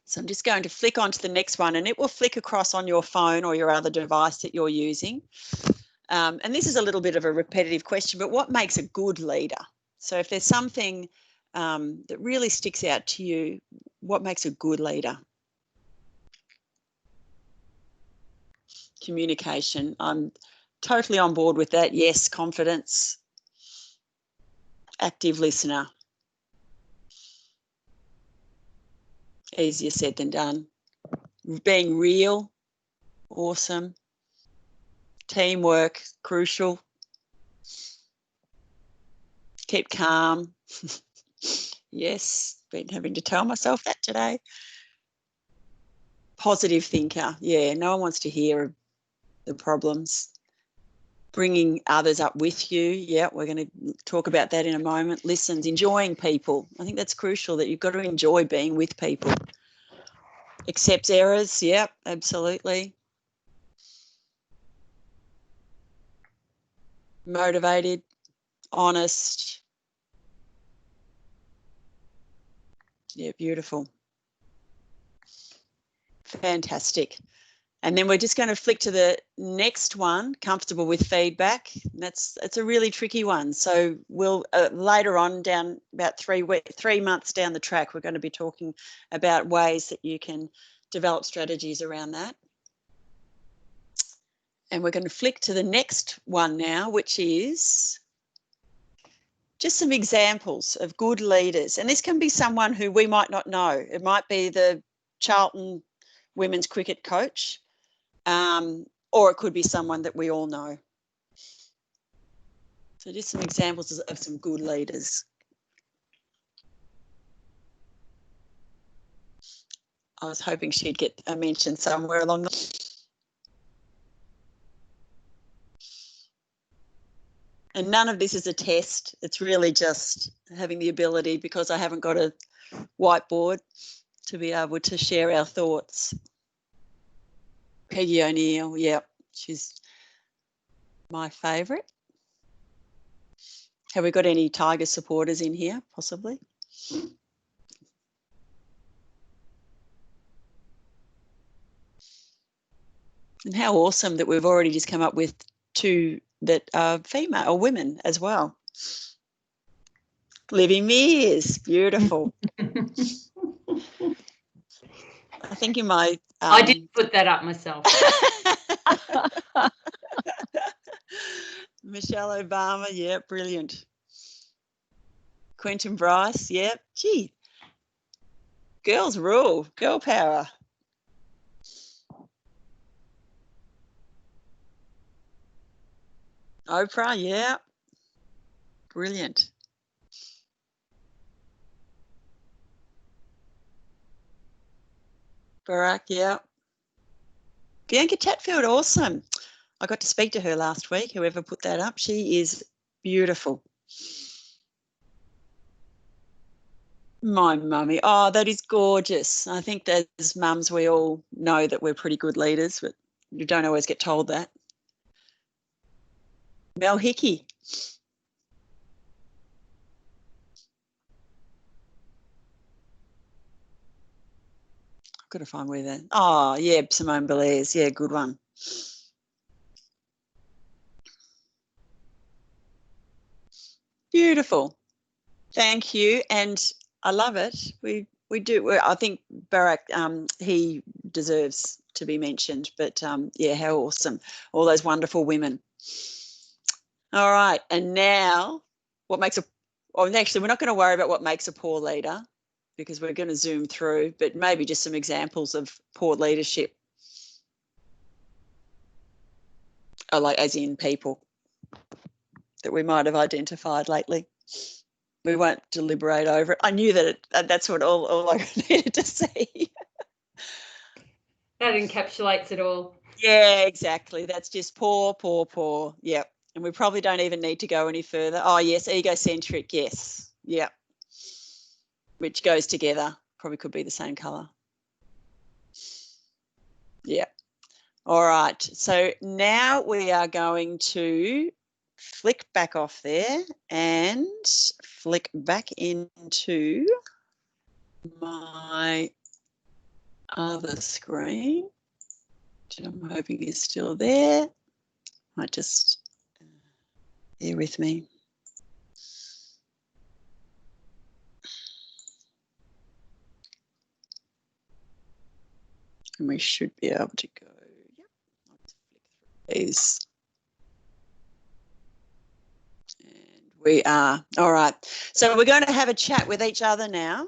So I'm just going to flick on to the next one, and it will flick across on your phone or your other device that you're using. And this is a little bit of a repetitive question, but what makes a good leader? So if there's something that really sticks out to you, what makes a good leader? Communication. I'm totally on board with that. Yes, confidence. Active listener. Easier said than done. Being real. Awesome. Teamwork. Crucial. Keep calm. Yes, been having to tell myself that today. Positive thinker. Yeah, no one wants to hear the problems. Bringing others up with you. Yeah, we're going to talk about that in a moment. Listens, enjoying people. I think that's crucial, that you've got to enjoy being with people. Accepts errors. Yeah, absolutely. Motivated, honest. Yeah, beautiful. Fantastic. And then we're just going to flick to the next one, comfortable with feedback. It's a really tricky one. So we'll later on, down about 3 months down the track, we're going to be talking about ways that you can develop strategies around that. And we're going to flick to the next one now, which is just some examples of good leaders. And this can be someone who we might not know. It might be the Charlton women's cricket coach. Or it could be someone that we all know. So just some examples of some good leaders. I was hoping she'd get a mention somewhere along the... And none of this is a test. It's really just having the ability, because I haven't got a whiteboard, to be able to share our thoughts. Peggy O'Neill, yeah, she's my favourite. Have we got any Tiger supporters in here, possibly? And how awesome that we've already just come up with 2 that are female or women as well. Libby Mears, beautiful. I think in my... I didn't put that up myself. Michelle Obama, yeah, brilliant. Quentin Bryce, yeah, gee. Girls rule, girl power. Oprah, yeah. Brilliant. Barack, yeah. Bianca Chatfield, awesome. I got to speak to her last week, whoever put that up. She is beautiful. My mummy. Oh, that is gorgeous. I think that as mums, we all know that we're pretty good leaders, but you don't always get told that. Mel Hickey. I've got to find where that... Oh, yeah, Simone Biles. Yeah, good one. Beautiful. Thank you. And I love it. We do. I think Barack, he deserves to be mentioned. But, yeah, how awesome. All those wonderful women. All right. And now what makes a, or actually, we're not going to worry about what makes a poor leader because we're going to zoom through, but maybe just some examples of poor leadership. Oh, like as in people that we might have identified lately. We won't deliberate over it. I knew that that's what all I needed to see. That encapsulates it all. Yeah, exactly. That's just poor, poor, poor. Yep. And we probably don't even need to go any further. Oh, yes, egocentric, yes. Yep. Which goes together. Probably could be the same colour. Yeah. All right. So now we are going to flick back off there and flick back into my other screen, which I'm hoping is still there. Might just bear with me. And we should be able to go. Yep. Let's flick through these. And we are. All right. So we're going to have a chat with each other now.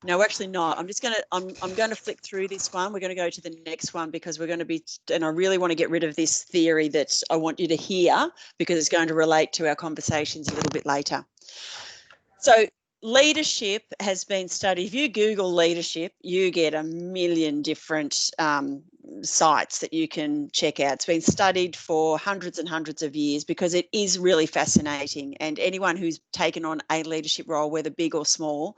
No, actually not. I'm just going to, I'm going to flick through this one. We're going to go to the next one because we're going to be, and I really want to get rid of this theory that I want you to hear because it's going to relate to our conversations a little bit later. So leadership has been studied. If you Google leadership, you get a million different sites that you can check out. It's been studied for hundreds and hundreds of years because it is really fascinating. And anyone who's taken on a leadership role, whether big or small,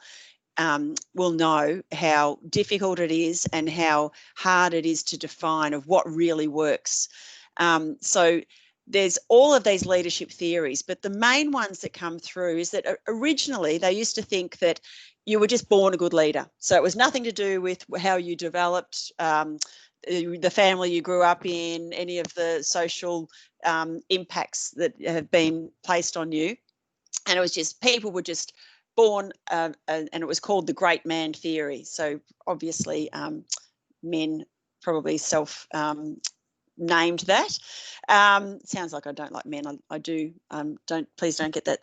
will know how difficult it is and how hard it is to define of what really works. So there's all of these leadership theories, but the main ones that come through is that originally they used to think that you were just born a good leader. So it was nothing to do with how you developed, the family you grew up in, any of the social impacts that have been placed on you. And it was just people were just born, and it was called the great man theory. So obviously men probably named that. Sounds like I don't like men. I do. Please don't get that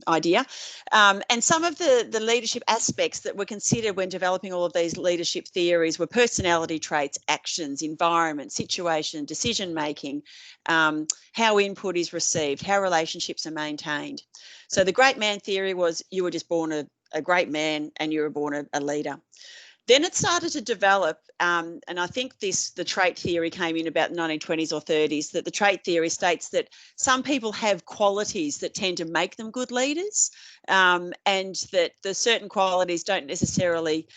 idea. And some of the leadership aspects that were considered when developing all of these leadership theories were personality traits, actions, environment, situation, decision making, how input is received, how relationships are maintained. So the great man theory was you were just born a great man and you were born a leader. Then it started to develop, and I think the trait theory came in about the 1920s or 30s, that the trait theory states that some people have qualities that tend to make them good leaders, and that the certain qualities don't necessarily,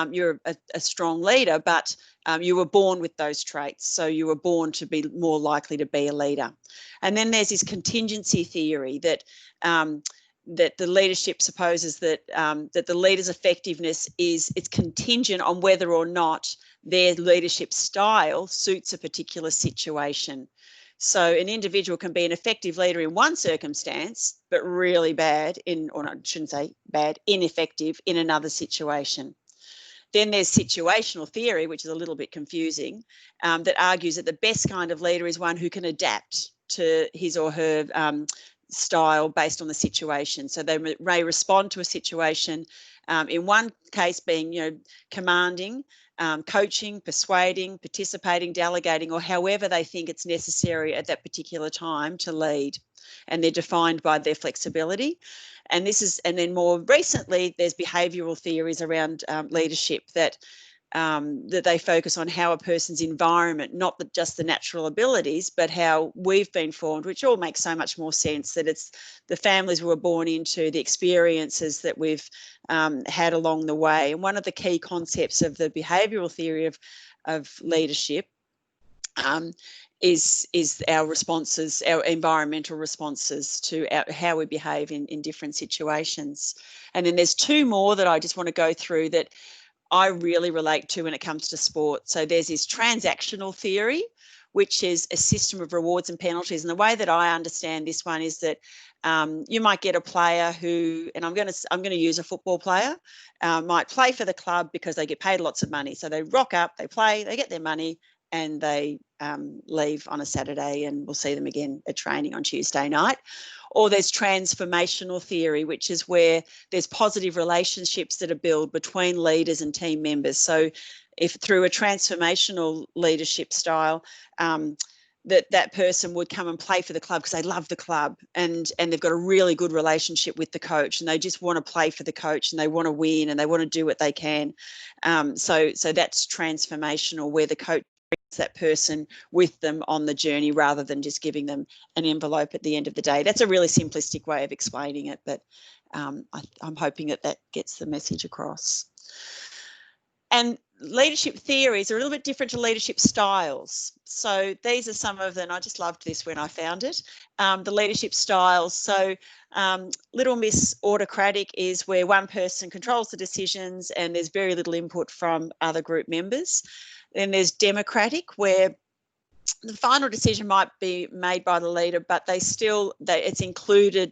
you're a strong leader, but you were born with those traits. So you were born to be more likely to be a leader. And then there's this contingency theory that that the leadership supposes that that the leader's effectiveness it's contingent on whether or not their leadership style suits a particular situation. So an individual can be an effective leader in one circumstance, but really bad or I shouldn't say bad, ineffective in another situation. Then there's situational theory, which is a little bit confusing, that argues that the best kind of leader is one who can adapt to his or her style based on the situation. So they may respond to a situation, in one case being, commanding, coaching, persuading, participating, delegating, or however they think it's necessary at that particular time to lead. And they're defined by their flexibility. And then more recently, there's behavioural theories around leadership that they focus on how a person's environment, not just the natural abilities, but how we've been formed, which all makes so much more sense, that it's the families we were born into, the experiences that we've had along the way. And one of the key concepts of the behavioural theory of leadership is our responses, our environmental responses to how we behave in different situations. And then there's two more that I just want to go through that I really relate to when it comes to sport. So there's this transactional theory, which is a system of rewards and penalties. And the way that I understand this one is that you might get a player who, and I'm going to use a football player, might play for the club because they get paid lots of money. So they rock up, they play, they get their money, and they leave on a Saturday, and we'll see them again at training on Tuesday night. Or there's transformational theory, which is where there's positive relationships that are built between leaders and team members. So if through a transformational leadership style, that person would come and play for the club because they love the club, and they've got a really good relationship with the coach, and they just want to play for the coach, and they want to win, and they want to do what they can. So that's transformational, where the coach brings that person with them on the journey rather than just giving them an envelope at the end of the day. That's a really simplistic way of explaining it, but I'm hoping that gets the message across. And leadership theories are a little bit different to leadership styles. So these are some of them. I just loved this when I found it. The leadership styles. So Little Miss Autocratic is where one person controls the decisions and there's very little input from other group members. Then there's Democratic, where the final decision might be made by the leader, but it's included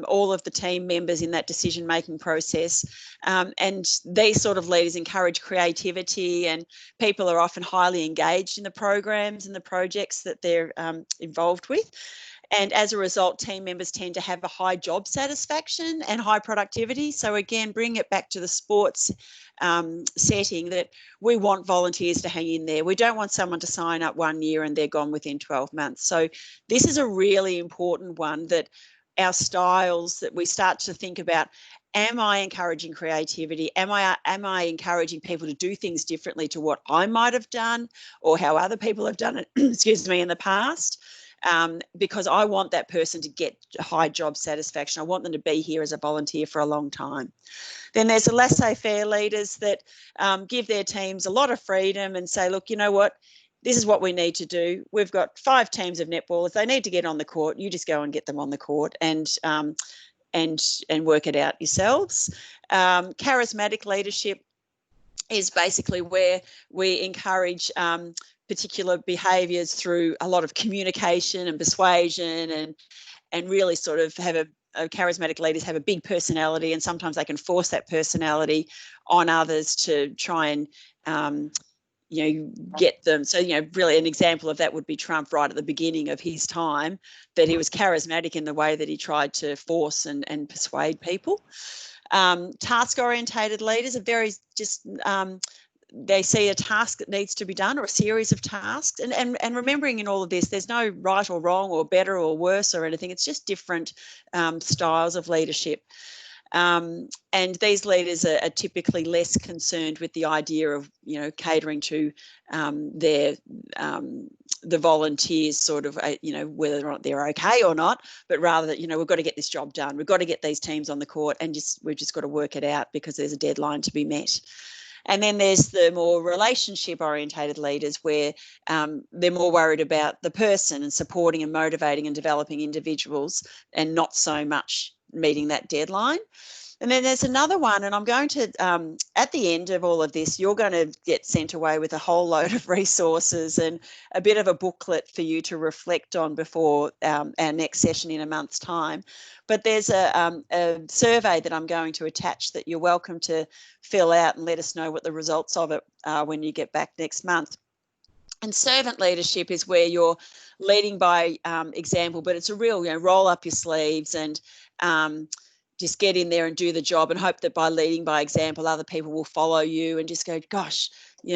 all of the team members in that decision-making process. And these sort of leaders encourage creativity, and people are often highly engaged in the programs and the projects that they're involved with. And as a result, team members tend to have a high job satisfaction and high productivity. So again, bring it back to the sports setting, that we want volunteers to hang in there. We don't want someone to sign up 1 year and they're gone within 12 months. So this is a really important one, that our styles, that we start to think about, am I encouraging creativity? Am I encouraging people to do things differently to what I might have done or how other people have done it, excuse me, in the past? Because I want that person to get high job satisfaction. I want them to be here as a volunteer for a long time. Then there's the laissez-faire leaders that give their teams a lot of freedom and say, look, you know what, this is what we need to do. We've got 5 teams of netballers. They need to get on the court. You just go and get them on the court and work it out yourselves. Charismatic leadership is basically where we encourage particular behaviours through a lot of communication and persuasion, and really sort of have charismatic leaders have a big personality, and sometimes they can force that personality on others to try and get them. So really an example of that would be Trump right at the beginning of his time, that he was charismatic in the way that he tried to force and persuade people. Task orientated leaders are very just they see a task that needs to be done, or a series of tasks, and remembering in all of this, there's no right or wrong or better or worse or anything. It's just different styles of leadership. And these leaders are typically less concerned with the idea of, catering to the volunteers, sort of, whether or not they're okay or not, but rather that, we've got to get this job done. We've got to get these teams on the court, and we've just got to work it out because there's a deadline to be met. And then there's the more relationship orientated leaders, where they're more worried about the person and supporting and motivating and developing individuals, and not so much meeting that deadline. And then there's another one, and I'm going to, at the end of all of this, you're going to get sent away with a whole load of resources and a bit of a booklet for you to reflect on before our next session in a month's time. But there's a survey that I'm going to attach that you're welcome to fill out and let us know what the results of it are when you get back next month. And servant leadership is where you're leading by example, but it's a real, roll up your sleeves and just get in there and do the job, and hope that by leading by example, other people will follow you and just go, gosh,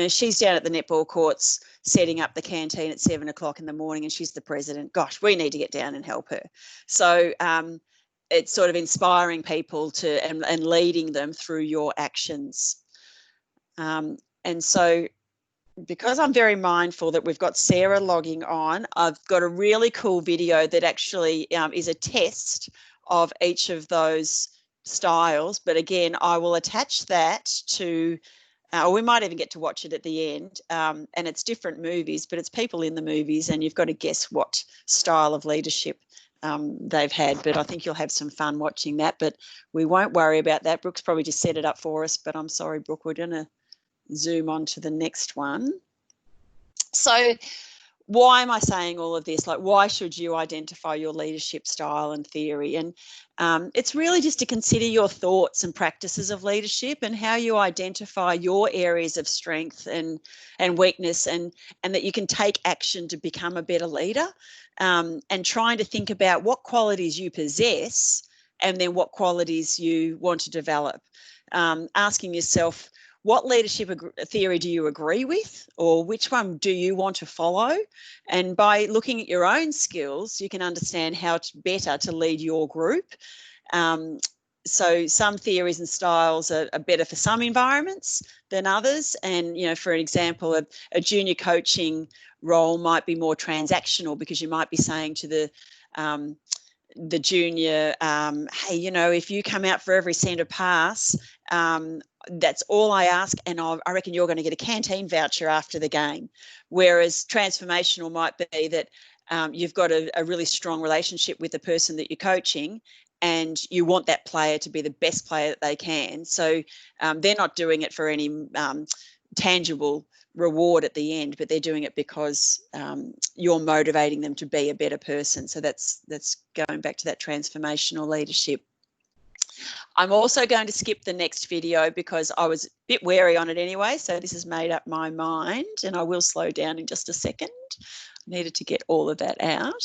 she's down at the netball courts setting up the canteen at 7 o'clock in the morning and she's the president. Gosh, we need to get down and help her. So it's sort of inspiring people to and leading them through your actions. And so, because I'm very mindful that we've got Sarah logging on, I've got a really cool video that actually is a test of each of those styles. But again, I will attach that to, or we might even get to watch it at the end. And it's different movies, but it's people in the movies, and you've got to guess what style of leadership they've had. But I think you'll have some fun watching that, but we won't worry about that. Brooke's probably just set it up for us, but I'm sorry, Brooke, we're going to zoom on to the next one. So why am I saying all of this? Like, why should you identify your leadership style and theory? And it's really just to consider your thoughts and practices of leadership and how you identify your areas of strength and weakness, and that you can take action to become a better leader, and trying to think about what qualities you possess and then what qualities you want to develop. Asking yourself, what leadership theory do you agree with, or which one do you want to follow? And by looking at your own skills, you can understand how better to lead your group. So some theories and styles are better for some environments than others. And, you know, for an example, a junior coaching role might be more transactional, because you might be saying to the junior, hey, you know, if you come out for every centre pass, that's all I ask, and I reckon you're going to get a canteen voucher after the game. Whereas transformational might be that you've got a really strong relationship with the person that you're coaching, and you want that player to be the best player that they can. So they're not doing it for any tangible reward at the end, but they're doing it because you're motivating them to be a better person. So that's going back to that transformational leadership. I'm also going to skip the next video because I was a bit wary on it anyway, so this has made up my mind, and I will slow down in just a second. I needed to get all of that out.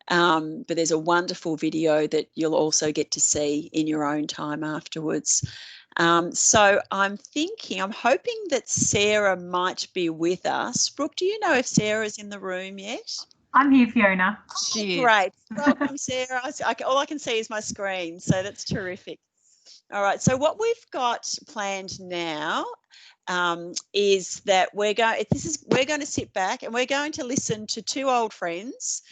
But there's a wonderful video that you'll also get to see in your own time afterwards. So I'm hoping that Sarah might be with us. Brooke, do you know if Sarah's in the room yet? I'm here, Fiona. Great. Welcome, Sarah. All I can see is my screen, so that's terrific. All right, so what we've got planned now is that we're going to sit back and we're going to listen to two old friends.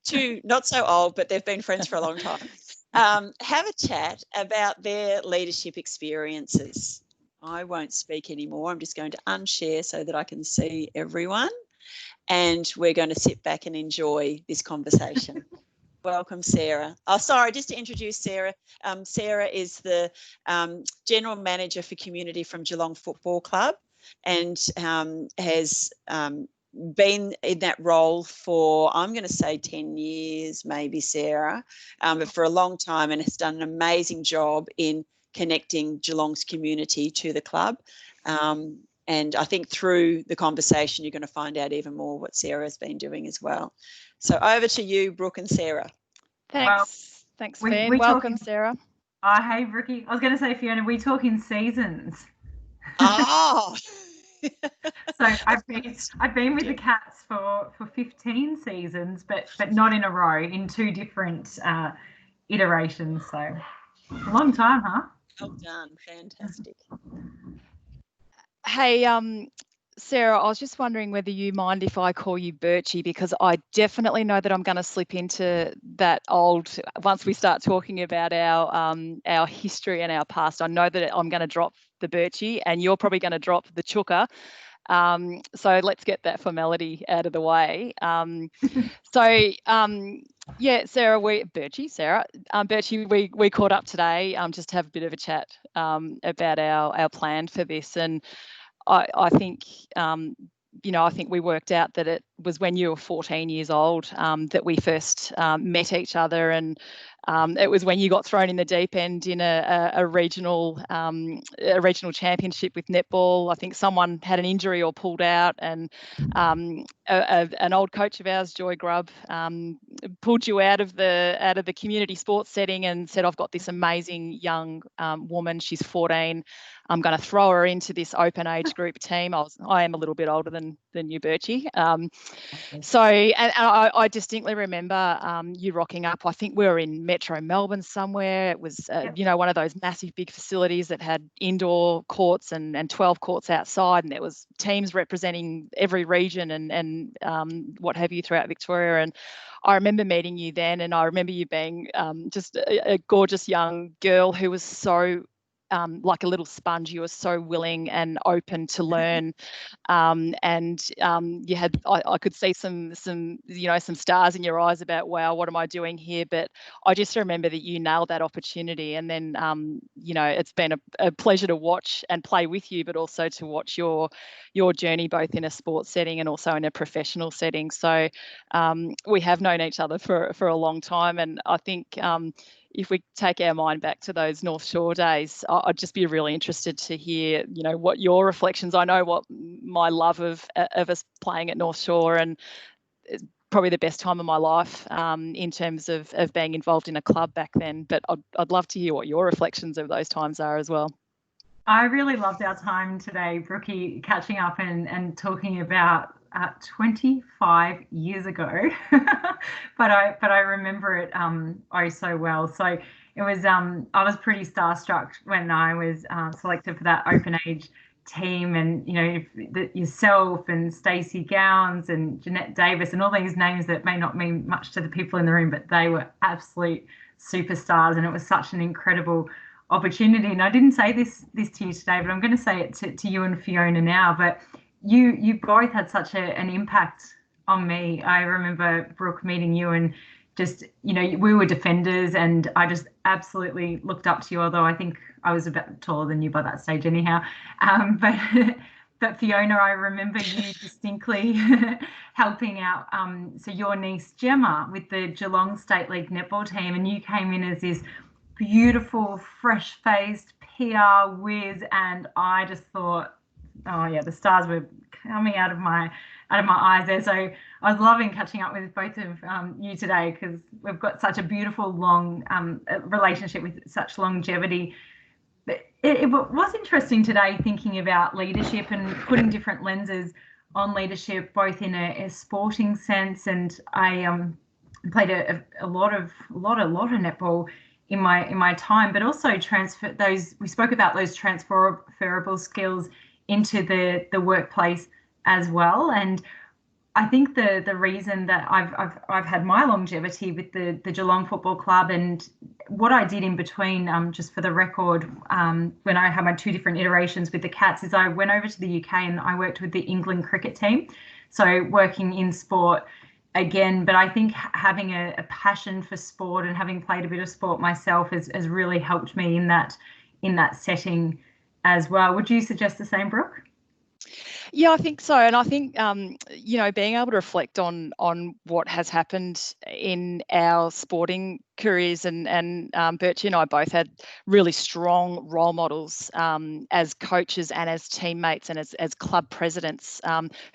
Two not so old, but they've been friends for a long time. Have a chat about their leadership experiences. I won't speak anymore. I'm just going to unshare so that I can see everyone, and we're going to sit back and enjoy this conversation. Welcome, Sarah. Oh, sorry, just to introduce Sarah. Sarah is the General Manager for Community from Geelong Football Club, and has been in that role for, I'm going to say 10 years, maybe, Sarah, but for a long time, and has done an amazing job in connecting Geelong's community to the club. And I think through the conversation, you're going to find out even more what Sarah's been doing as well. So over to you, Brooke and Sarah. Thanks. Thanks, Fiona. Welcome, Sarah. Hey, Brookie. I was going to say, Fiona, we talk in seasons. Oh. So I've been with the Cats for 15 seasons, but not in a row, in two different iterations. So a long time, huh? Well done. Fantastic. Hey, Sarah, I was just wondering whether you mind if I call you Birchie, because I definitely know that I'm going to slip into that old, once we start talking about our history and our past, I know that I'm going to drop the Birchie and you're probably going to drop the Chooker. So let's get that formality out of the way. Yeah, Sarah, Birchie, we caught up today just to have a bit of a chat about our plan for this, and I think I think we worked out that it was when you were 14 years old that we first met each other, and it was when you got thrown in the deep end in a regional championship with netball. I think someone had an injury or pulled out, and an old coach of ours, Joy Grubb, pulled you out of the community sports setting and said, "I've got this amazing young woman. She's 14. I'm going to throw her into this open age group team." I am a little bit older than you, Birchie. So I distinctly remember you rocking up. I think we were in Metro Melbourne somewhere. It was one of those massive big facilities that had indoor courts and 12 courts outside, and there was teams representing every region and what have you throughout Victoria. And I remember meeting you then, and I remember you being just a gorgeous young girl who was so like a little sponge. You were so willing and open to learn, you had, I could see some stars in your eyes about, wow, what am I doing here? But I just remember that you nailed that opportunity, and then it's been a pleasure to watch and play with you, but also to watch your journey both in a sports setting and also in a professional setting. So we have known each other for a long time, and I think if we take our mind back to those North Shore days, I'd just be really interested to hear, what your reflections. I know what my love of us playing at North Shore, and it's probably the best time of my life in terms of being involved in a club back then. But I'd love to hear what your reflections of those times are as well. I really loved our time today, Brookie, catching up and talking about 25 years ago, but I remember it oh so well. So it was I was pretty starstruck when I was selected for that open age team, and yourself and Stacey Gowns and Jeanette Davis and all these names that may not mean much to the people in the room, but they were absolute superstars, and it was such an incredible opportunity. And I didn't say this to you today, but I'm going to say it to you and Fiona now. But you both had such an impact on me. I remember, Brooke, meeting you, and just, we were defenders, and I just absolutely looked up to you, although I think I was a bit taller than you by that stage anyhow. But Fiona, I remember you distinctly helping out so your niece Gemma with the Geelong State League netball team, and you came in as this beautiful, fresh-faced PR whiz, and I just thought, oh yeah, the stars were coming out of my eyes there. So I was loving catching up with both of you today, because we've got such a beautiful, long relationship with such longevity. But it was interesting today thinking about leadership and putting different lenses on leadership, both in a sporting sense, and I played a lot of netball in my time, but also we spoke about those transferable skills into the workplace as well. And I think the reason that I've had my longevity with the Geelong Football Club, and what I did in between, just for the record, when I had my two different iterations with the Cats, is I went over to the UK and I worked with the England cricket team. So working in sport again, but I think having a passion for sport and having played a bit of sport myself has really helped me in that setting as well. Would you suggest the same, Brooke? Yeah, I think so. And I think, being able to reflect on what has happened in our sporting careers, and Bertie and I both had really strong role models as coaches and as teammates and as club presidents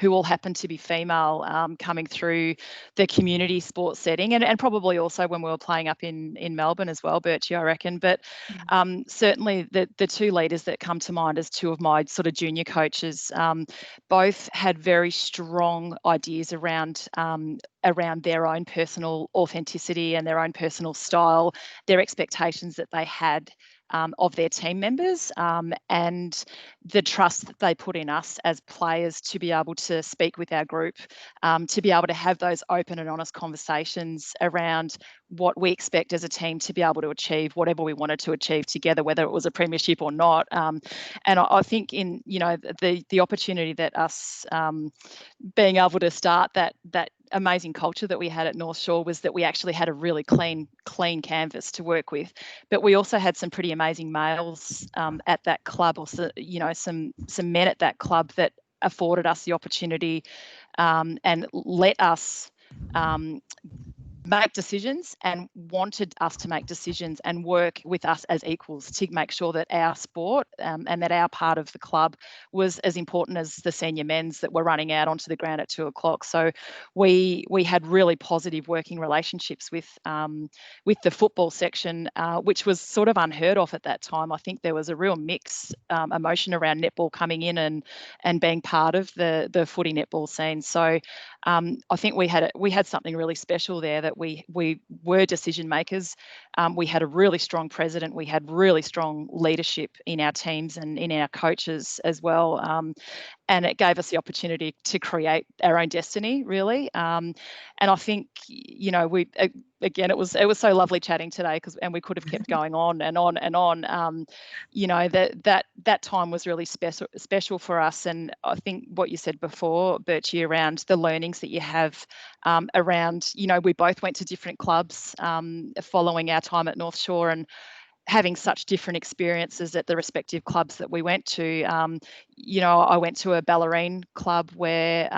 who all happen to be female, coming through the community sports setting, and probably also when we were playing up in Melbourne as well, Bertie, I reckon. But certainly the two leaders that come to mind as two of my sort of junior coaches, both had very strong ideas around their own personal authenticity and their own personal style, their expectations that they had of their team members, and the trust that they put in us as players to be able to speak with our group, to be able to have those open and honest conversations around what we expect as a team to be able to achieve whatever we wanted to achieve together, whether it was a premiership or not. And I think in the opportunity that us being able to start that amazing culture that we had at North Shore was that we actually had a really clean canvas to work with, but we also had some pretty amazing males at that club, or some men at that club that afforded us the opportunity and let us make decisions and wanted us to make decisions and work with us as equals to make sure that our sport and that our part of the club was as important as the senior men's that were running out onto the ground at 2 o'clock. So we had really positive working relationships with the football section, which was sort of unheard of at that time. I think there was a real mixed emotion around netball coming in and being part of the footy netball scene. So I think we had something really special there, that we were decision makers. We had a really strong president. We had really strong leadership in our teams and in our coaches as well. And it gave us the opportunity to create our own destiny, really. And I think, again, it was so lovely chatting today, and we could have kept going on and on and on. You know, that time was really special for us. And I think what you said before, Birchie, around the learnings that you have around, you know, we both went to different clubs following our time at North Shore, and having such different experiences at the respective clubs that we went to. You know, I went to a ballerine club where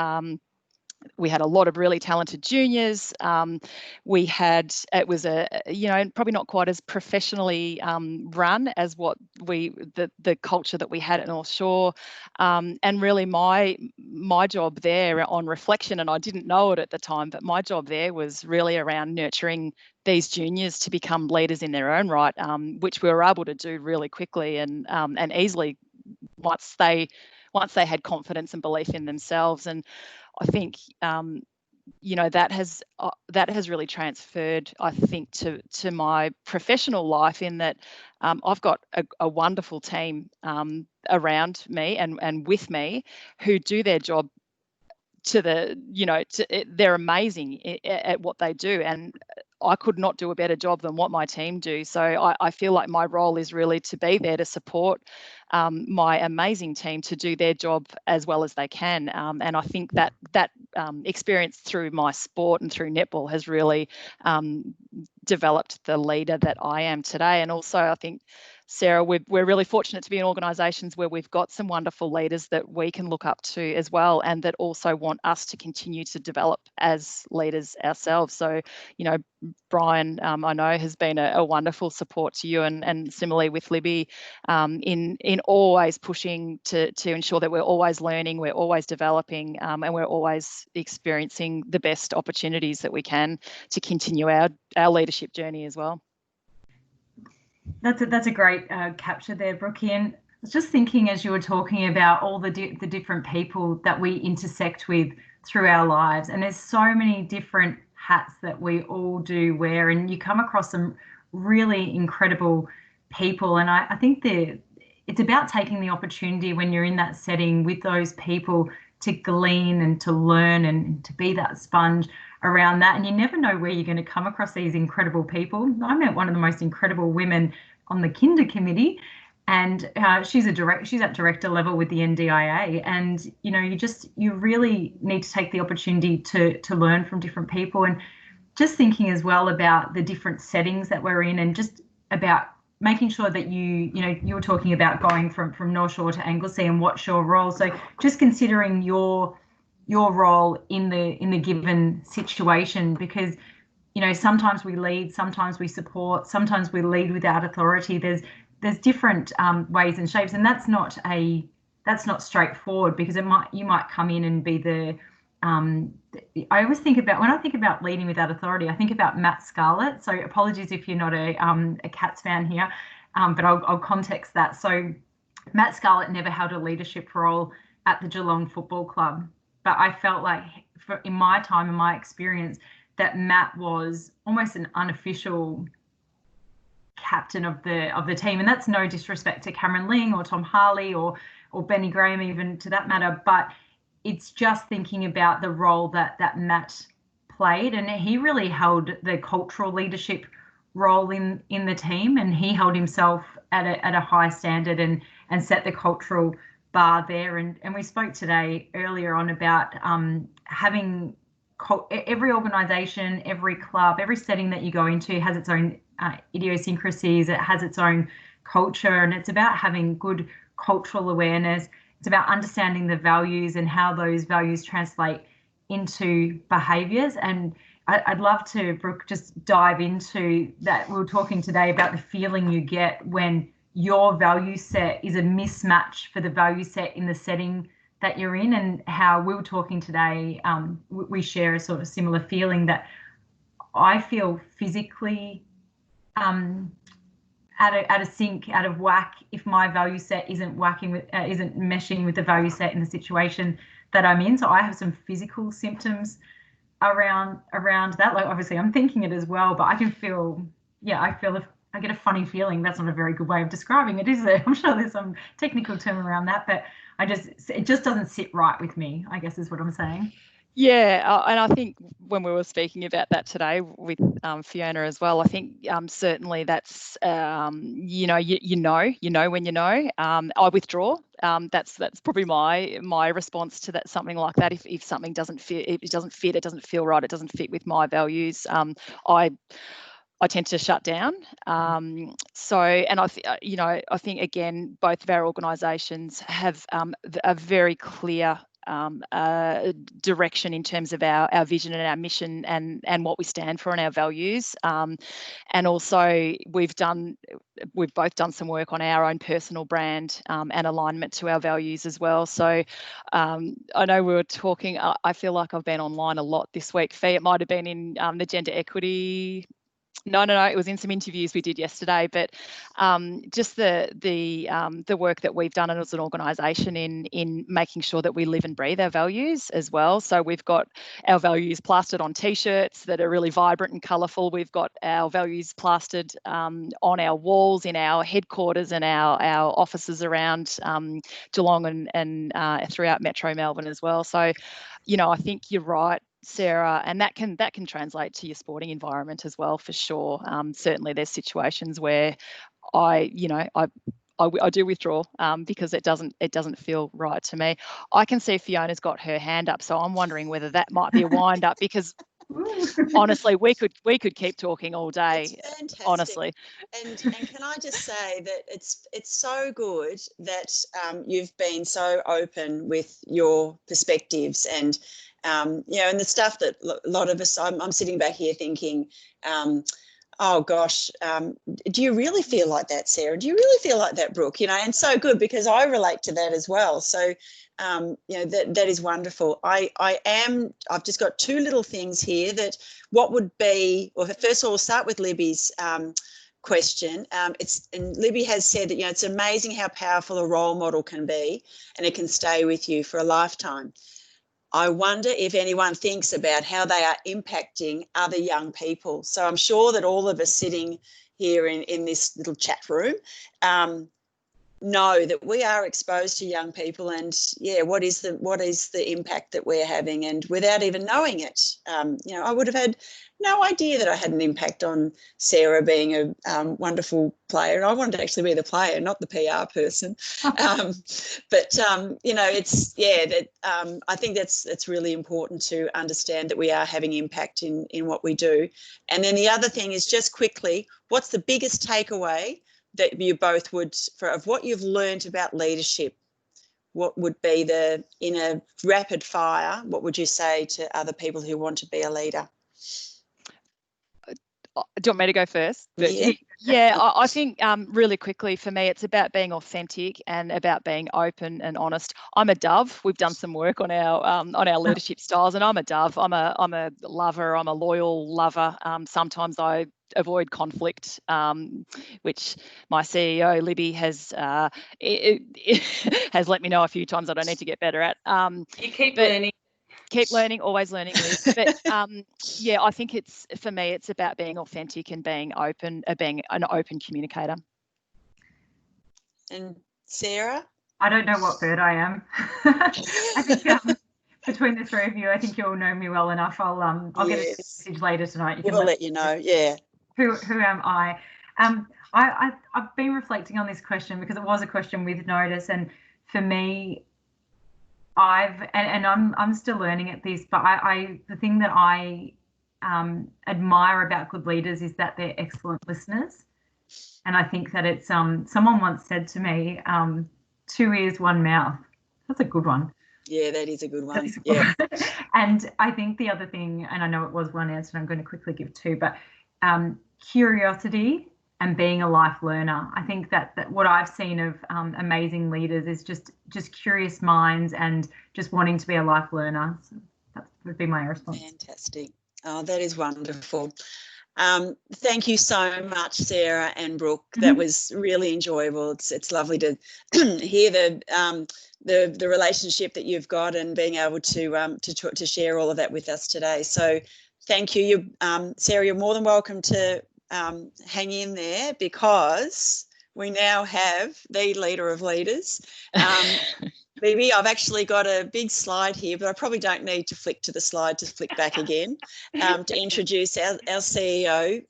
we had a lot of really talented juniors. It was you know, probably not quite as professionally run as what the culture that we had at North Shore. And really my job there, on reflection, and I didn't know it at the time, but my job there was really around nurturing these juniors to become leaders in their own right, which we were able to do really quickly and easily once they had confidence and belief in themselves. And I think you know, that has really transferred, I think, to my professional life, in that I've got a wonderful team around me and with me who do their job they're amazing at what they do, and I could not do a better job than what my team do. So I feel like my role is really to be there to support my amazing team to do their job as well as they can. And I think that experience through my sport and through netball has really developed the leader that I am today. And also, I think, Sarah, we're really fortunate to be in organisations where we've got some wonderful leaders that we can look up to as well, and that also want us to continue to develop as leaders ourselves. So, you know, Brian, I know, has been a wonderful support to you, and similarly with Libby, in always pushing to ensure that we're always learning, we're always developing, and we're always experiencing the best opportunities that we can to continue our leadership journey as well. That's a great capture there, Brookie. And I was just thinking, as you were talking about all the different people that we intersect with through our lives, and there's so many different hats that we all do wear, and you come across some really incredible people. And I think it's about taking the opportunity when you're in that setting with those people to glean and to learn and to be that sponge around that. And you never know where you're going to come across these incredible people. I met one of the most incredible women on the Kinder committee, and she's at director level with the NDIA. And you know, you really need to take the opportunity to learn from different people, and just thinking as well about the different settings that we're in, and just about making sure that you were talking about going from North Shore to Anglesea and what's your role. So just considering your role in the given situation, because you know, sometimes we lead, sometimes we support, sometimes we lead without authority. There's different ways and shapes, and that's not straightforward, because you might come in and be the I always think about, when I think about leading without authority, I think about Matt Scarlett. So apologies if you're not a Cats fan here, but I'll context that. So Matt Scarlett never held a leadership role at the Geelong Football Club, but I felt like in my time, in my experience, that Matt was almost an unofficial captain of the team. And that's no disrespect to Cameron Ling or Tom Harley or Benny Graham, even to that matter, but it's just thinking about the role that Matt played. And he really held the cultural leadership role in the team, and he held himself at a high standard and set the cultural bar there. And we spoke today earlier on about having every organisation, every club, every setting that you go into has its own idiosyncrasies. It has its own culture, and it's about having good cultural awareness. It's about understanding the values and how those values translate into behaviours. And I'd love to, Brooke, just dive into that. We were talking today about the feeling you get when your value set is a mismatch for the value set in the setting that you're in, and how we were talking today, we share a sort of similar feeling that I feel physically out of sync, out of whack, if my value set isn't meshing with the value set in the situation that I'm in. So I have some physical symptoms around that. Like, obviously I'm thinking it as well, but I can feel, I get a funny feeling. That's not a very good way of describing it, is it? I'm sure there's some technical term around that, but it just doesn't sit right with me, I guess is what I'm saying. Yeah, and I think when we were speaking about that today with Fiona as well, I think certainly that's you know when you know. I withdraw. That's probably my response to that, something like that. If something doesn't fit, it doesn't feel right, it doesn't fit with my values. I tend to shut down. So, and I think again, both of our organisations have a very clear direction in terms of our vision and our mission and what we stand for and our values. And also we've both done some work on our own personal brand and alignment to our values as well. So I know we were talking, I feel like I've been online a lot this week. Fee, it might have been in the gender equity. No, it was in some interviews we did yesterday, but just the work that we've done as an organisation in making sure that we live and breathe our values as well. So we've got our values plastered on T-shirts that are really vibrant and colourful. We've got our values plastered on our walls in our headquarters and our offices around Geelong and throughout Metro Melbourne as well. So, I think you're right, Sarah, and that can translate to your sporting environment as well, for sure. Certainly there's situations where I do withdraw because it doesn't feel right to me. I can see Fiona's got her hand up, so I'm wondering whether that might be a wind up, because honestly, we could keep talking all day. It's fantastic. Honestly. And can I just say that it's so good that you've been so open with your perspectives and and the stuff that a lot of us, I'm sitting back here thinking, oh gosh, do you really feel like that, Sarah? Do you really feel like that, Brooke? And so good, because I relate to that as well. So, that is wonderful. I've just got two little things here that what would be, well, first of all, we'll start with Libby's question. And Libby has said that, it's amazing how powerful a role model can be, and it can stay with you for a lifetime. I wonder if anyone thinks about how they are impacting other young people. So I'm sure that all of us sitting here in this little chat room know that we are exposed to young people, and what is the impact that we're having, and without even knowing it. I would have had no idea that I had an impact on Sarah being a wonderful player. I wanted to actually be the player, not the PR person. I think that's really important to understand, that we are having impact in what we do. And then the other thing is, just quickly, what's the biggest takeaway that you both would, of what you've learned about leadership? What would be in a rapid fire, what would you say to other people who want to be a leader? Do you want me to go first? Yeah. I think really quickly, for me, it's about being authentic and about being open and honest. I'm a dove. We've done some work on our leadership styles, and I'm a dove. I'm a lover. I'm a loyal lover. Sometimes I avoid conflict, which my CEO Libby has has let me know a few times that I need to get better at. You keep learning. Keep learning, always learning, Liz. But I think for me, it's about being authentic and being open, being an open communicator. And Sarah? I don't know what bird I am. I think between the three of you, I think you'll know me well enough. I'll get a message later tonight. We'll let you know. Yeah. Who am I? I've been reflecting on this question because it was a question with notice, and for me, I'm still learning at this, but the thing that I admire about good leaders is that they're excellent listeners. And I think that it's someone once said to me, 2 ears, 1 mouth. That's a good one. Yeah, that is a good one. Yeah. And I think the other thing, and I know it was one answer, and I'm going to quickly give 2, but curiosity and being a life learner. I think that what I've seen of amazing leaders is just curious minds and just wanting to be a life learner. So that would be my response. Fantastic. Oh, that is wonderful. Thank you so much, Sarah and Brooke. That was really enjoyable. It's lovely to hear the relationship that you've got, and being able to share all of that with us today. So thank you. Sarah, you're more than welcome to hang in there, because we now have the leader of leaders. Libby, I've actually got a big slide here, but I probably don't need to flick to the slide to flick back again to introduce our CEO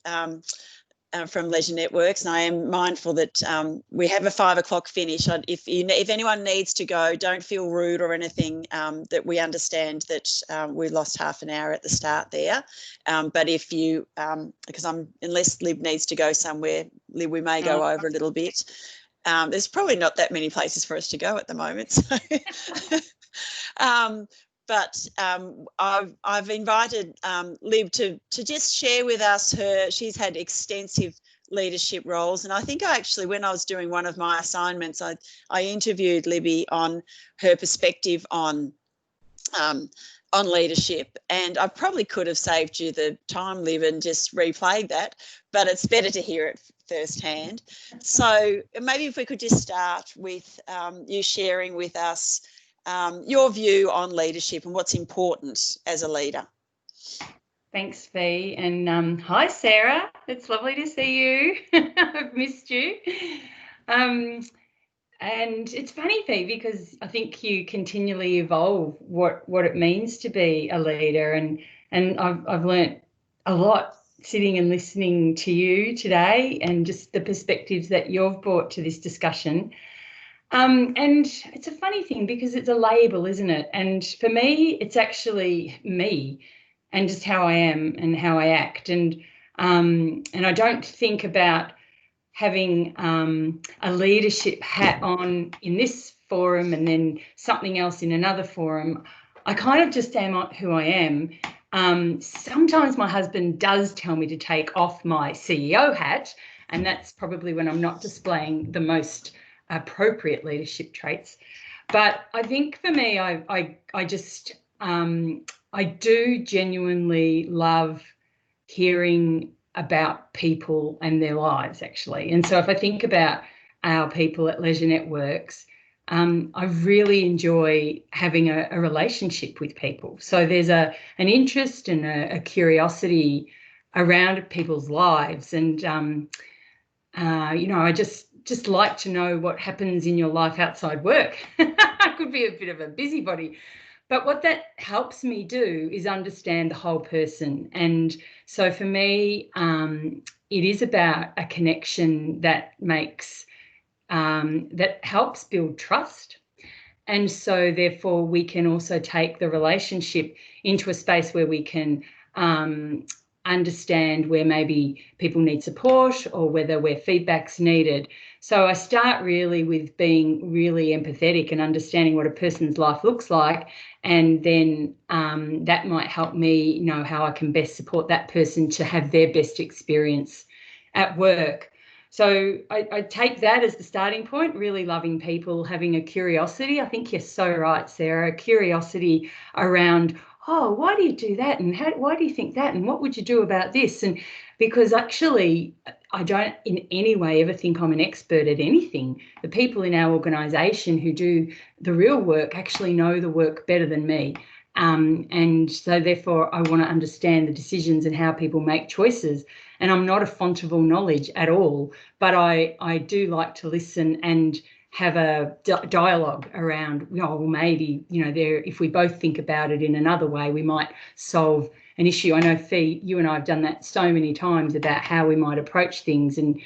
from Leisure Networks. And I am mindful that we have a 5 o'clock finish. If anyone needs to go, don't feel rude or anything, that we understand that we lost half an hour at the start there. But if you, because unless Lib needs to go somewhere, Lib, we may go over a little bit. There's probably not that many places for us to go at the moment. So. But I've invited Lib to just share with us she's had extensive leadership roles. And I think when I was doing one of my assignments, I interviewed Libby on her perspective on leadership. And I probably could have saved you the time, Lib, and just replayed that, but it's better to hear it firsthand. So maybe if we could just start with you sharing with us your view on leadership and what's important as a leader. Thanks, Fee. And hi, Sarah. It's lovely to see you. I've missed you. And it's funny, Fee, because I think you continually evolve what it means to be a leader. And I've learnt a lot sitting and listening to you today and just the perspectives that you've brought to this discussion. And it's a funny thing because it's a label, isn't it? And for me, it's actually me and just how I am and how I act. And I don't think about having a leadership hat on in this forum and then something else in another forum. I kind of just am who I am. Sometimes my husband does tell me to take off my CEO hat, and that's probably when I'm not displaying the most appropriate leadership traits. But I think for me, I do genuinely love hearing about people and their lives, actually. And so if I think about our people at Leisure Networks, I really enjoy having a relationship with people. So there's an interest and a curiosity around people's lives. And, I just like to know what happens in your life outside work. I could be a bit of a busybody. But what that helps me do is understand the whole person. And so for me, it is about a connection that helps build trust. And so therefore we can also take the relationship into a space where we can understand where maybe people need support or where feedback's needed. So I start really with being really empathetic and understanding what a person's life looks like, and then that might help me know how I can best support that person to have their best experience at work. So I take that as the starting point, really loving people, having a curiosity. I think you're so right, Sarah, a curiosity around, oh, why do you do that? And why do you think that? And what would you do about this? And because actually, I don't in any way ever think I'm an expert at anything. The people in our organisation who do the real work actually know the work better than me. And so therefore, I want to understand the decisions and how people make choices. And I'm not a font of all knowledge at all, but I do like to listen and have a dialogue around, well, maybe, if we both think about it in another way, we might solve an issue. I know, Fee, you and I have done that so many times about how we might approach things and,